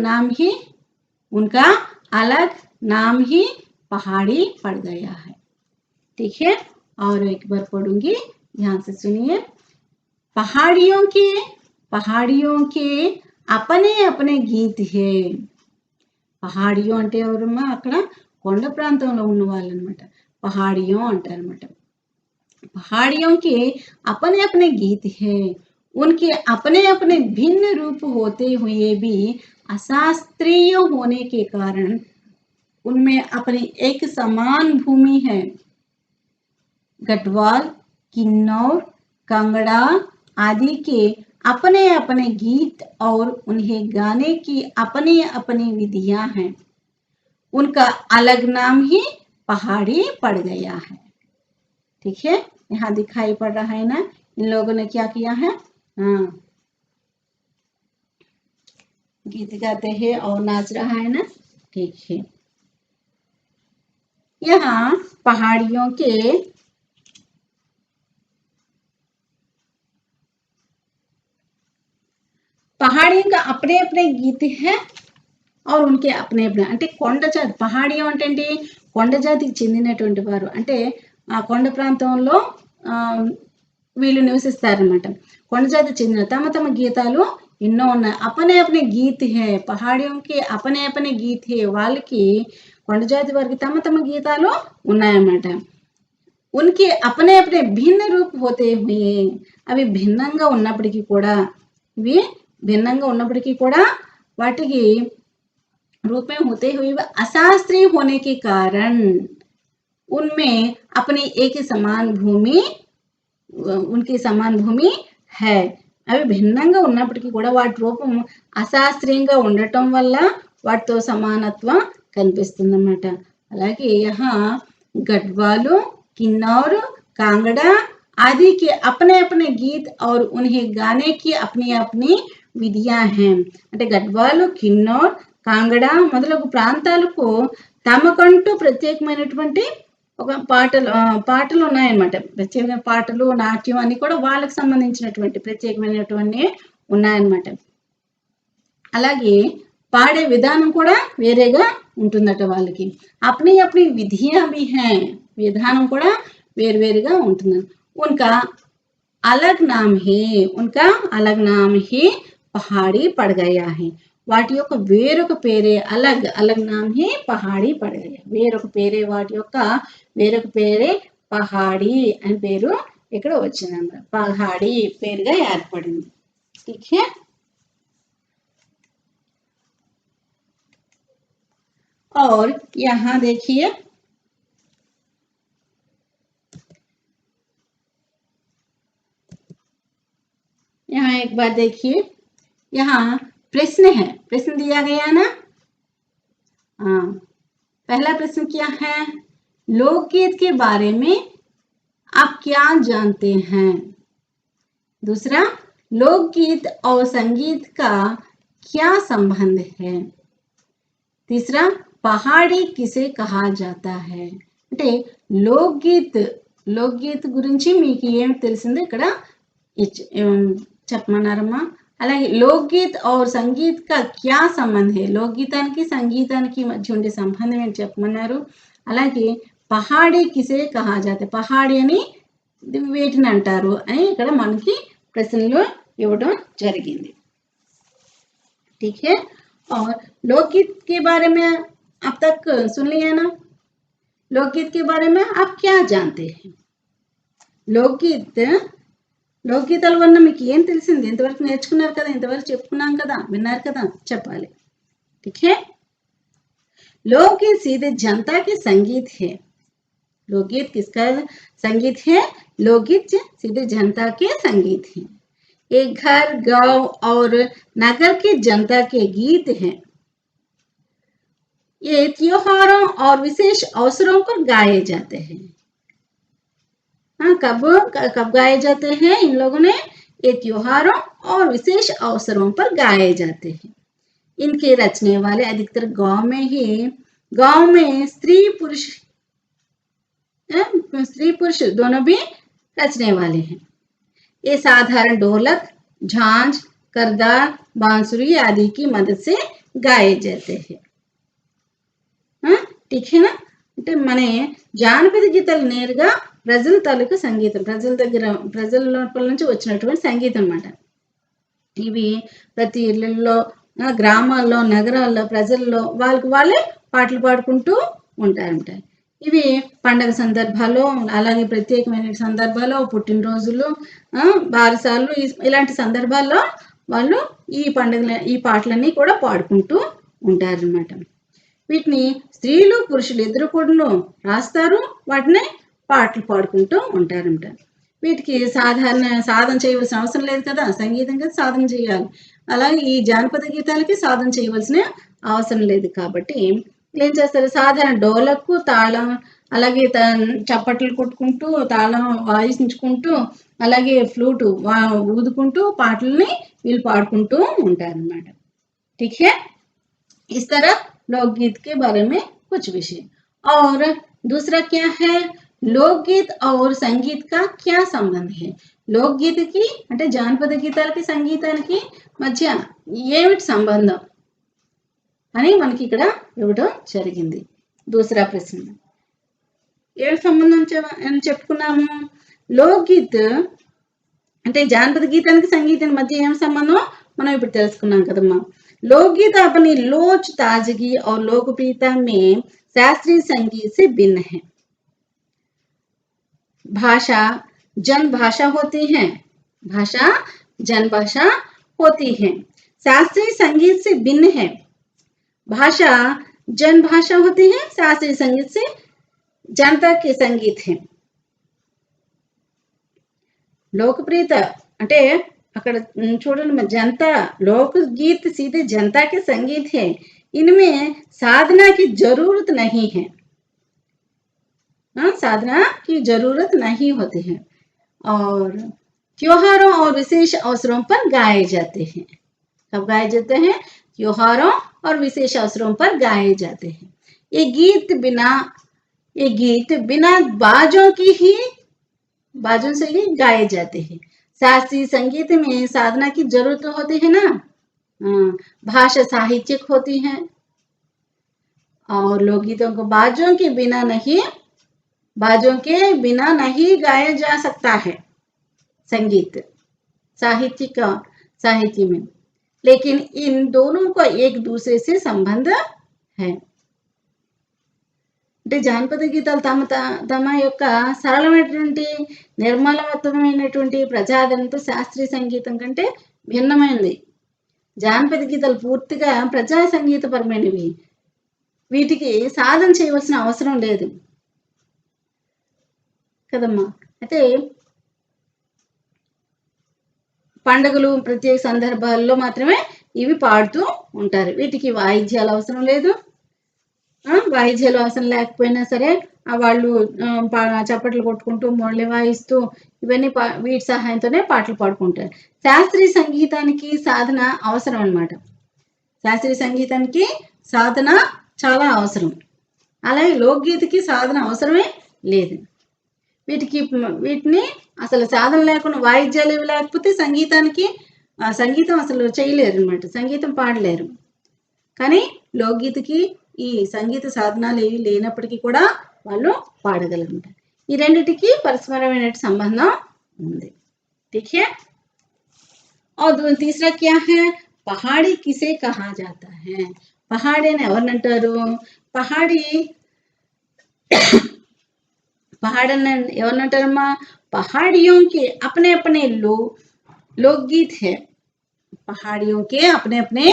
नाम ही पहाड़ी पड़ गया है ठीक है और एक बार पढ़ूंगी ध्यान से सुनिए पहाड़ियों के अपने अपने गीत है పహాడియో అంటే ఎవరమ్మా అక్కడ కొండ ప్రాంతంలో ఉన్న వాళ్ళు అన్నమాట పహాడియో అంటారన్నమాట पहाड़ियों के अपने अपने गीत हैं उनके अपने अपने भिन्न रूप होते हुए भी अशास्त्रीय होने के कारण उनमें अपनी एक समान भूमि है गढ़वाल किन्नौर कांगड़ा आदि के अपने अपने गीत और उन्हें गाने की अपनी अपनी विधियां हैं उनका अलग नाम ही पहाड़ी पड़ गया है ठीक है यहाँ दिखाई पड़ रहा है ना इन लोगों ने क्या किया है गीत गाते हैं और नाच रहा है ना ठीक है यहाँ पहाड़ियों के पहाड़ियों का अपने अपने गीत हैं और उनके अपने अपने అంటే కొండ జాతి పహాడియో అంటే ఏంటి కొండ జాతికి చెందినటువంటి వారు అంటే ఆ కొండ ప్రాంతంలో వీళ్ళు నివసిస్తారన్నమాట కొండ జాతికి చెందిన తమ తమ గీతాలు ఎన్నో ఉన్నాయి अपने अपने गीत है पहाड़ियों के अपने अपने गीत है వాళ్ళకి కొండ జాతి వారికి తమ తమ గీతాలు ఉన్నాయన్నమాట उनके अपने अपने भिन्न रूप होते हुए అవి భిన్నంగా ఉన్నప్పటికీ కూడా వాటికి रूप में होते हुए अशास्त्रीय होने के कारण उनमें अपनी एक समान भूमि है అవి భిన్నంగా ఉన్నప్పటికీ కూడా వాటి రూపం అశాస్త్రీయంగా ఉండటం వల్ల వాటితో సమానత్వం కనిపిస్తుందన్నమాట అలాగే यहाँ गढ़वाल किन्नौर कांगड़ा आदि के अपने अपने गीत और उन्हें गाने की अपनी अपनी విధియా हैं అంటే గడ్వాలు కిన్నౌర్ కాంగడా మొదలగు ప్రాంతాలకు తమకంటూ ప్రత్యేకమైనటువంటి ఒక పాటలు ఉన్నాయన్నమాట ప్రత్యేకమైన పాటలు నాట్యం అన్ని కూడా వాళ్ళకి సంబంధించినటువంటి ప్రత్యేకమైనటువంటి ఉన్నాయన్నమాట అలాగే పాడే విధానం కూడా వేరేగా ఉంటుందట వాళ్ళకి. अपनी अपनी विधियां भी हैं, విధానం కూడా వేరువేరుగా ఉంటుంది. उनका अलग नाम है, उनका अलग नाम ही पहाड़ी पड़ गया है. వాటి యొక్క వేరొక పేరే అలగ్, అలగ్ నామ్ హే పహాడీ పడగయ, వేరొక పేరే వాటి యొక్క వేరొక పేరే పహాడీ అని పేరు ఇక్కడ వచ్చిందన్నమాట. పహాడీ పేరుగా ఏర్పడింది. ठीक है. और यहाँ देखिए यहाँ एक बार देखिए, यहाँ प्रश्न है, प्रश्न दिया गया ना. हाँ, पहला प्रश्न क्या है, लोकगीत के बारे में आप क्या जानते हैं. दूसरा, लोकगीत और संगीत का क्या संबंध है. तीसरा, पहाड़ी किसे कहा जाता है. అంటే లోక్గీత్ గురించి మీకు ఏం తెలిసిందో ఇక్కడ చెప్పమన్నారమ్మా. అలాగే లోక్గీత్ और संगीत का क्या संबंध है, లోక్గీతానికి సంగీతానికి మధ్య ఉండే సంబంధం ఏంటి చెప్పమన్నారు. అలాగే పహాడీ కిసే కహా జాతే, పహాడీ అని వేటిని అంటారు అని ఇక్కడ మనకి ప్రశ్నలు ఇవ్వడం జరిగింది. ठीक है. और लोकगीत के बारे में अब तक सुन लिया ना. लोकगीत के बारे में आप क्या जानते हैं. లోకగీతాల వల్ల మీకు ఏం తెలిసింది, ఇంతవరకు నేర్చుకున్నారు కదా, ఇంతవరకు చెప్పుకున్నాం కదా, విన్నారు కదా, చెప్పాలి. ठीक है. लोकगीत सीधे जनता के संगीत है. लोकगीत किसका संगीत है. लोकगीत सीधे जनता के संगीत है. ये घर गांव और नगर की जनता के गीत हैं. ये त्योहारों और विशेष अवसरों पर गाए जाते हैं. हाँ, कब गाए जाते हैं इन लोगों ने, ये त्योहारों और विशेष अवसरों पर गाए जाते हैं. इनके रचने वाले अधिकतर गांव में स्त्री पुरुष दोनों भी रचने वाले हैं. ये साधारण ढोलक, झांझ, करदार, बांसुरी आदि की मदद से गाए जाते हैं. ठीक है ना. అంటే మన జానపద గీతాలు నేరుగా ప్రజల తాలూకు సంగీతం, ప్రజల లోపల నుంచి వచ్చినటువంటి సంగీతం అన్నమాట. ఇవి ప్రతి ఇళ్ళల్లో, గ్రామాల్లో, నగరాల్లో ప్రజల్లో వాళ్ళే పాటలు పాడుకుంటూ ఉంటారంట. ఇవి పండగ సందర్భాల్లో, అలాగే ప్రత్యేకమైన సందర్భాల్లో, పుట్టినరోజులు, బారసాలు, ఇలాంటి సందర్భాల్లో వాళ్ళు ఈ పాటలన్నీ కూడా పాడుకుంటూ ఉంటారన్నమాట. వీటిని స్త్రీలు పురుషులు ఇద్దరు కూడా రాస్తారు, వాటిని పాటలు పాడుకుంటూ ఉంటారంట. వీటికి సాధన చేయవలసిన అవసరం లేదు కదా, సంగీతం కదా సాధన చేయాలి. అలాగే ఈ జానపద గీతాలకి సాధన చేయవలసిన అవసరం లేదు. కాబట్టి ఏం చేస్తారు, సాధారణ డోలకు, తాళం, అలాగే చప్పట్లు కొట్టుకుంటూ, తాళం వాయించుకుంటూ, అలాగే ఫ్లూటు ఊదుకుంటూ పాటల్ని వీళ్ళు పాడుకుంటూ ఉంటారన్నమాట. ठीक है. इस तरह लोकगीत के बारे में कुछ विषय. और दूसरा क्या है, लोकगीत और संगीत का क्या संबंध है. లోక్గీతకి అంటే జానపద గీతాలకి సంగీతానికి మధ్య ఏమిటి సంబంధం అని మనకి ఇక్కడ ఇవ్వడం జరిగింది. దూసరా ప్రశ్న, ఏమిటి సంబంధం అని చెప్పుకున్నాము. లోక్గీత్ అంటే జానపద గీతానికి సంగీతానికి మధ్య ఏం సంబంధం మనం ఇప్పుడు తెలుసుకున్నాం కదమ్మా. लोकगीत अपनी लोच, ताजगी और लोकप्रियता में शास्त्रीय संगीत से भिन्न है. भाषा जन भाषा होती है, शास्त्रीय संगीत से भिन्न है. भाषा जन भाषा होती है, शास्त्रीय संगीत से जनता के संगीत है. लोकप्रियता అంటే अక్కడ చూడండి, जनता लोकगीत सीधे जनता के संगीत है, इनमें साधना की जरूरत नहीं है. साधना की जरूरत नहीं होती है. और त्योहारों और विशेष अवसरों पर गाए जाते हैं. कब गाए जाते हैं, त्योहारों और विशेष अवसरों पर गाए जाते हैं. ये गीत बिना बाजों से ही गाए जाते हैं. शास्त्रीय संगीत में साधना की जरूरत होती है ना, भाषा साहित्यिक होती है और लोकगीतों को बाजों के बिना नहीं गाया जा सकता है। संगीत साहित्य में, लेकिन इन दोनों का एक दूसरे से संबंध है। అంటే జానపద గీతాలు తమ యొక్క సరళమైనటువంటి నిర్మలమైనటువంటి ప్రజాదరణతో శాస్త్రీయ సంగీతం కంటే భిన్నమైనది. జానపద గీతాలు పూర్తిగా ప్రజా సంగీతపరమైనవి. వీటికి సాధన చేయవలసిన అవసరం లేదు కదమ్మా. అయితే పండుగలు ప్రత్యేక సందర్భాల్లో మాత్రమే ఇవి పాడుతూ ఉంటారు. వీటికి వాయిద్యాలు అవసరం లేదు. వాయిద్యాలు అవసరం లేకపోయినా సరే వాళ్ళు చప్పట్లు కొట్టుకుంటూ మురళి వాయిస్తూ ఇవన్నీ వీటి సహాయంతోనే పాటలు పాడుకుంటారు. శాస్త్రీయ సంగీతానికి సాధన అవసరం అన్నమాట. శాస్త్రీయ సంగీతానికి సాధన చాలా అవసరం. అలాగే లోక్గీతకి సాధన అవసరమే లేదు. వీటిని అసలు సాధన లేకుండా వాయిద్యాలు ఇవి లేకపోతే సంగీతం అసలు చేయలేరు అనమాట. సంగీతం పాడలేరు. కానీ లోక్గీతకి ఈ సంగీత సాధనాలు ఏవి లేనప్పటికీ కూడా వాళ్ళు పాడగలరు. ఈ రెండిటికి పరస్పరమైన సంబంధం ఉంది. ठीक है. और तीसरा क्या है, पहाड़ी किसे कहा जाता है. पहाड़ी అని ఎవరినంటారు. पहाड़न ఎవరినంటారమ్మా. पहाड़ियों के अपने अपने लोकगीत है. पहाड़ियों के अपने अपने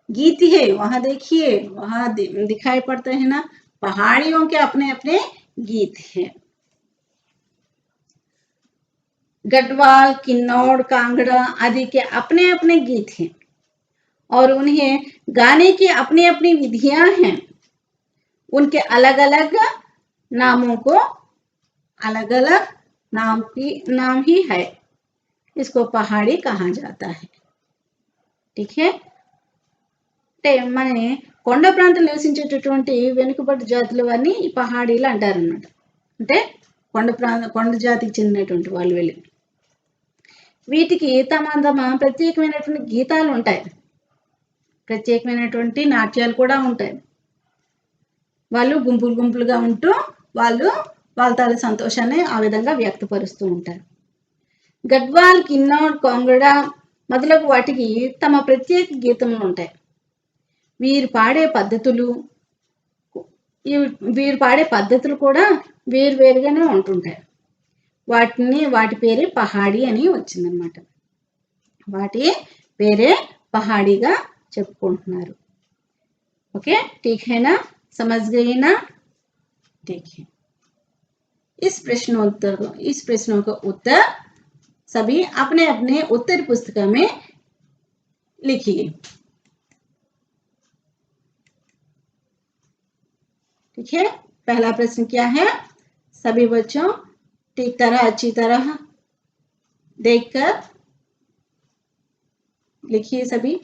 गीत है. वहां देखिए, वहां दिखाई पड़ता है ना, पहाड़ियों के अपने अपने गीत है. गढ़वाल, किन्नौर, कांगड़ा आदि के अपने अपने गीत हैं और उन्हें गाने की अपनी अपनी विधियां हैं. उनके अलग अलग नामों को अलग अलग नाम ही है. इसको पहाड़ी कहा जाता है. ठीक है. అంటే మన కొండ ప్రాంతంలో నివసించేటటువంటి వెనుకబడి జాతుల వారిని ఈ పహాడీలు అంటారన్నమాట. అంటే కొండ జాతికి చెందినటువంటి వాళ్ళు వెళ్ళి వీటికి తమ ప్రత్యేకమైనటువంటి గీతాలు ఉంటాయి. ప్రత్యేకమైనటువంటి నాట్యాలు కూడా ఉంటాయి. వాళ్ళు గుంపులుగా ఉంటూ వాళ్ళు వాళ్ళ తాల సంతోషాన్ని ఆ విధంగా వ్యక్తపరుస్తూ ఉంటారు. గడ్వాల్, కిన్నౌర్, కాంగడా మొదలగు వాటికి తమ ప్రత్యేక గీతములు ఉంటాయి. వీరు పాడే పద్ధతులు కూడా వేరువేరుగానే ఉంటుంటాయి. వాటి పేరే పహాడీ అని వచ్చిందనమాట. వాటి పేరే పహాడీగా చెప్పుకుంటున్నారు. ओके, ठीक है ना, समझ गई ना. ठीक है. इस प्रश्नों का उत्तर सभी अपने अपने उत्तर पुस्तिका में लिखिए. ठीक है. पहला प्रश्न क्या है, सभी बच्चों अच्छी तरह देखकर लिखिए सभी.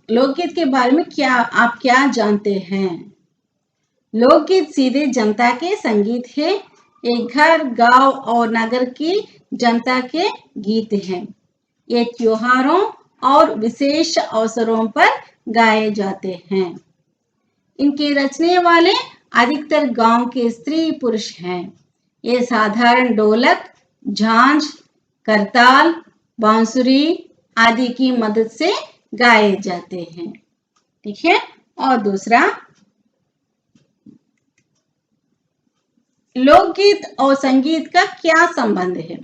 लोकगीत के बारे में आप क्या जानते हैं. लोकगीत सीधे जनता के संगीत है. एक घर, गांव और नगर की जनता के गीत हैं. ये त्योहारों और विशेष अवसरों पर गाए जाते हैं. इनके रचने वाले अधिकतर गांव के स्त्री पुरुष हैं. ये साधारण ढोलक, झांझ, करताल, बांसुरी आदि की मदद से गाए जाते हैं. ठीक है. और दूसरा, लोकगीत और संगीत का क्या संबंध है.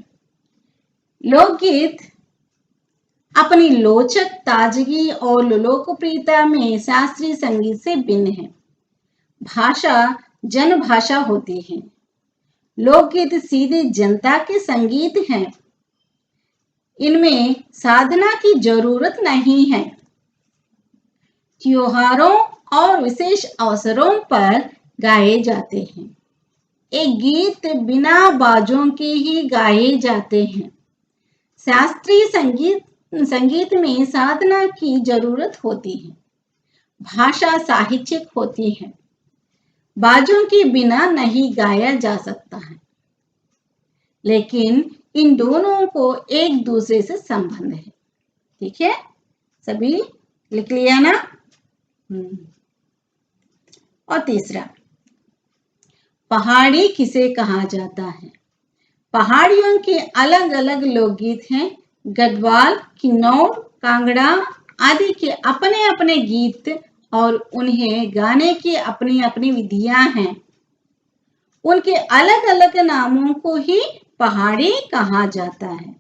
लोकगीत अपनी लोचक ताजगी और लोकप्रियता में शास्त्रीय संगीत से भिन्न है. भाषा जन भाषा होती है. लोकगीत सीधे जनता के संगीत हैं. इनमें साधना की जरूरत नहीं है. त्योहारों और विशेष अवसरों पर गाए जाते हैं. एक गीत बिना बाजों के ही गाए जाते हैं. शास्त्रीय संगीत में साधना की जरूरत होती है. भाषा साहित्यिक होती है. बाजों के बिना नहीं गाया जा सकता है. लेकिन इन दोनों को एक दूसरे से संबंध है। ठीक है, सभी लिख लिया ना। और तीसरा, पहाड़ी किसे कहा जाता है? पहाड़ियों के अलग अलग लोकगीत हैं। गढ़वाल, किन्नौर, कांगड़ा आदि के अपने अपने गीत और उन्हें गाने की अपनी अपनी विधियां हैं। उनके अलग अलग नामों को ही पहाड़ी कहा जाता है।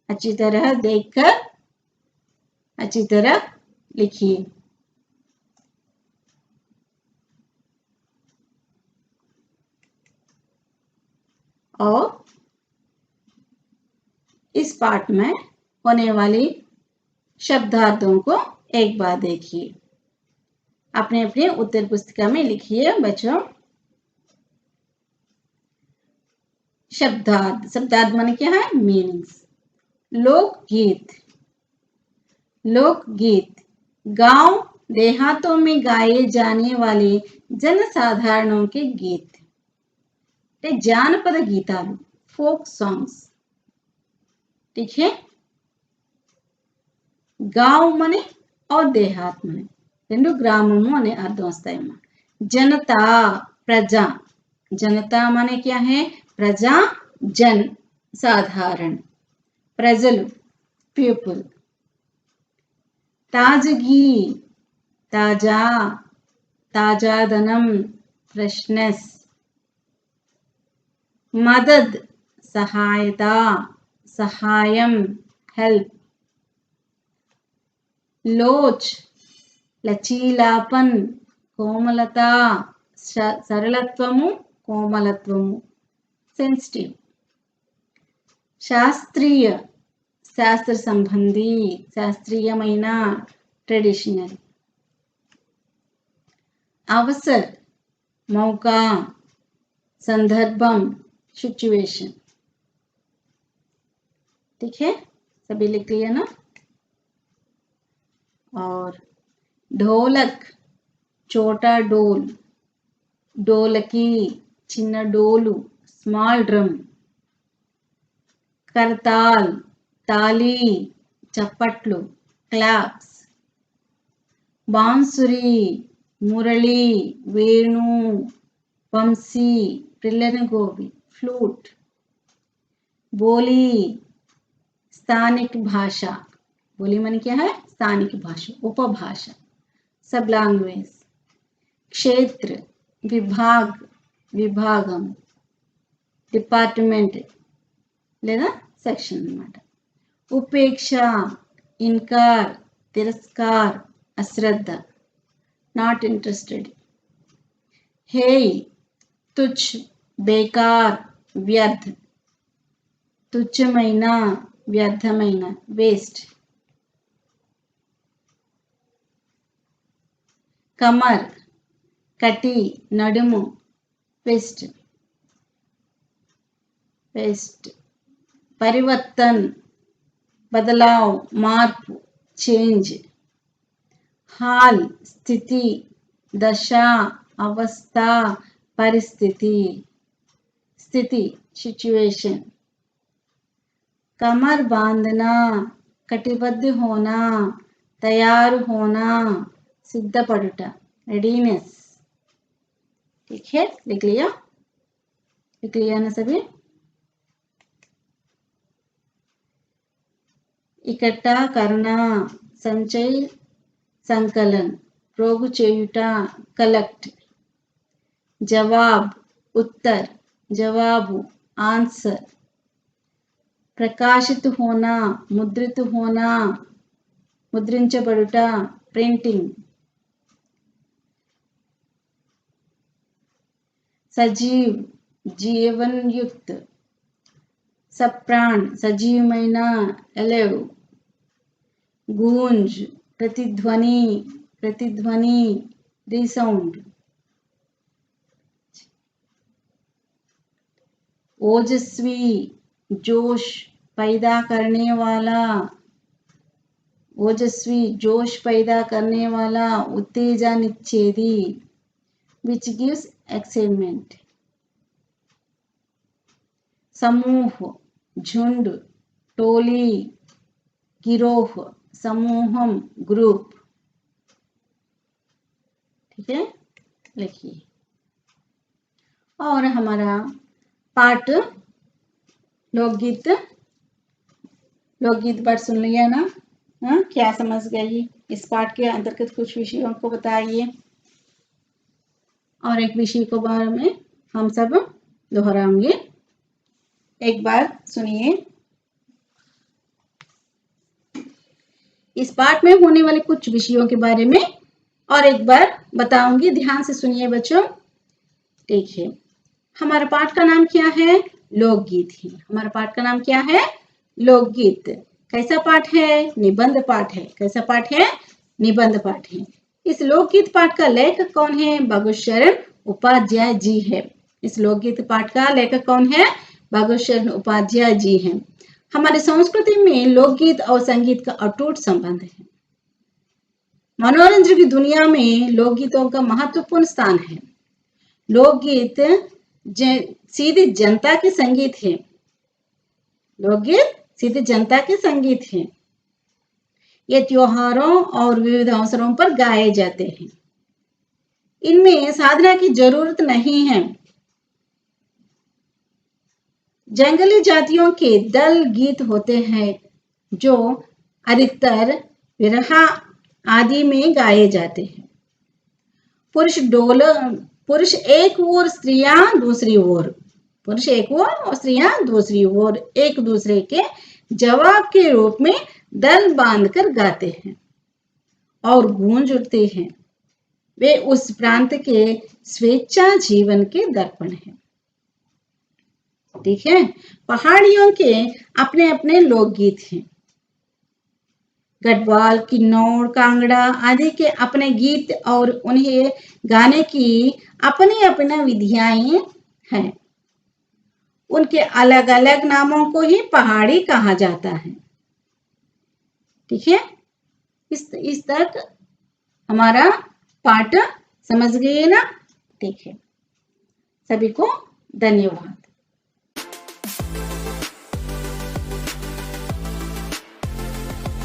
अच्छी तरह देखकर अच्छी तरह लिखिए। और इस पाठ में होने वाली शब्दार्थों को एक बार देखिए। अपने अपने उत्तर पुस्तिका में लिखिए बच्चों। शब्दार्थ, शब्दार्थ माने क्या है? मीनिंग्स। लोकगीत, लोकगीत गांव देहातों में गाए जाने वाले जनसाधारणों के गीत। जानपद गीतालु, फोक सॉन्ग्स। ठीक है, गांव मने और देहात मने రెండు గ్రామము అనే అర్థం వస్తాయమ్మా। जनता, प्रजा, जनता माने क्या है? प्रजा, जन, साधारण, प्रजलु, पीपल। ताजगी, ताजा, ताजादनम, फ्रेशनेस। मदद, सहायता, सहायम, हेल्प। लोच, लचीलापन, कोमलता, सरलत्वము, कोमलत्वము, सेंसिटिव। शास्त्रीय, शास्त्र संबंधी, शास्त्रीयమైన, ट्रेडिशनल। अवसर, मौका, संदर्भम, सिचुएशन। ठीक है, सभी लिख लिया ना। और ढोलक, छोटा डोल, ढोलकी, చిన్న డోలు, స్మాల్ డ్రమ్। करताल, ताली, चप्पట్లు, क्लैप्स। बांसुरी, मुरली, वेणु, बंसी, पिल्लनगोबी, फ्लूट। बोली, स्थानिक भाषा, बोली माने क्या है? स्थानिक भाषा, उपभाषा, सब लैंग्वेज। क्षेत्र, विभाग, विभागम, डिपार्टमेंट లేదా సెక్షన్ అన్నమాట। ఉపేక్ష, ఇన్కార్, తిరస్కార్, అశ్రద్ధ, నాట్ ఇంట్రెస్టెడ్। హేయ్, తుచ్, బేకార్, వ్యర్థ, తుచ్చమైన, వ్యర్థమైన, వేస్ట్। కమర్, కటి, నడుము, ఫిస్ట్, ఫెస్ట్। परिवर्तन, बदलाव, मार्प, चेंज। हाल, स्थिति, दशा, अवस्था, परिस्थिति, स्थिति, सिचुएशन। कमर बांधना, कटिबद्ध होना, तैयार होना, सिद्धपड़ुटा, रेडीनेस। ठीक है, लिख लिया ना सभी। इकट्ठा करना, संचय, संकलन, प्रोगु చేయుట, कलेक्ट। जवाब, उत्तर, जवाबु, आंसर। प्रकाशित होना, मुद्रित होना, मुद्रिंచబడుట, प्रिंटिंग। सजीव, जीवन युक्त, सप्राण, सजीवమైన, एलेव। गूंज, प्रतिध्वनि, प्रतिध्वनि, रिसाउंड। ओजस्वी, जोश पैदा करने वाला, ओजस्वी, जोश पैदा करने वाला, उत्तेजनिచ్చేది, which gives excitement। समूह, झुंड, टोली, गिरोह, समूहम, ग्रुप। ठीक है, लिखिए। और हमारा पाठ लोकगीत, लोकगीत पाठ सुन लिया ना? हाँ, क्या समझ गई? इस पाठ के अंतर्गत कुछ विषयों को बताइए और एक विषय के बारे में हम सब दोहराएंगे। एक बार सुनिए। इस पाठ में होने वाले कुछ विषयों के बारे में और एक बार बताऊंगी, ध्यान से सुनिए बच्चों। ठीक है, हमारा पाठ का नाम क्या है? लोकगीत है। हमारा पाठ का नाम क्या है? लोकगीत। कैसा पाठ है? निबंध पाठ है। कैसा पाठ है? निबंध पाठ है। इस लोकगीत पाठ का लेखक कौन है? बाबूशरण उपाध्याय जी है। इस लोकगीत पाठ का लेखक कौन है? बाबूशरण उपाध्याय जी हैं। हमारी संस्कृति में लोकगीत और संगीत का अटूट संबंध है। मनोरंजन की दुनिया में लोकगीतों का महत्वपूर्ण स्थान है। लोकगीत सीधे जनता के संगीत है। लोकगीत सीधे जनता के संगीत है। ये त्योहारों और विविध अवसरों पर गाए जाते हैं। इनमें साधना की जरूरत नहीं है। जंगली जातियों के दल गीत होते हैं जो अधिकतर विरहा आदि में गाए जाते हैं। पुरुष एक ओर, स्त्रियां दूसरी ओर। पुरुष एक ओर और स्त्रियां दूसरी ओर एक दूसरे के जवाब के रूप में दल बांधकर गाते हैं और गूंज उठते हैं। वे उस प्रांत के स्वेच्छा जीवन के दर्पण हैं। ठीक है, पहाड़ियों के अपने अपने लोकगीत हैं। गढ़वाल, किन्नौर, कांगड़ा आदि के अपने गीत और उन्हें गाने की अपनी अपनी विधियां हैं। उनके अलग अलग नामों को ही पहाड़ी कहा जाता है। ठीक है, इस तक हमारा पाठ समझ गए ना? ठीक है, सभी को धन्यवाद।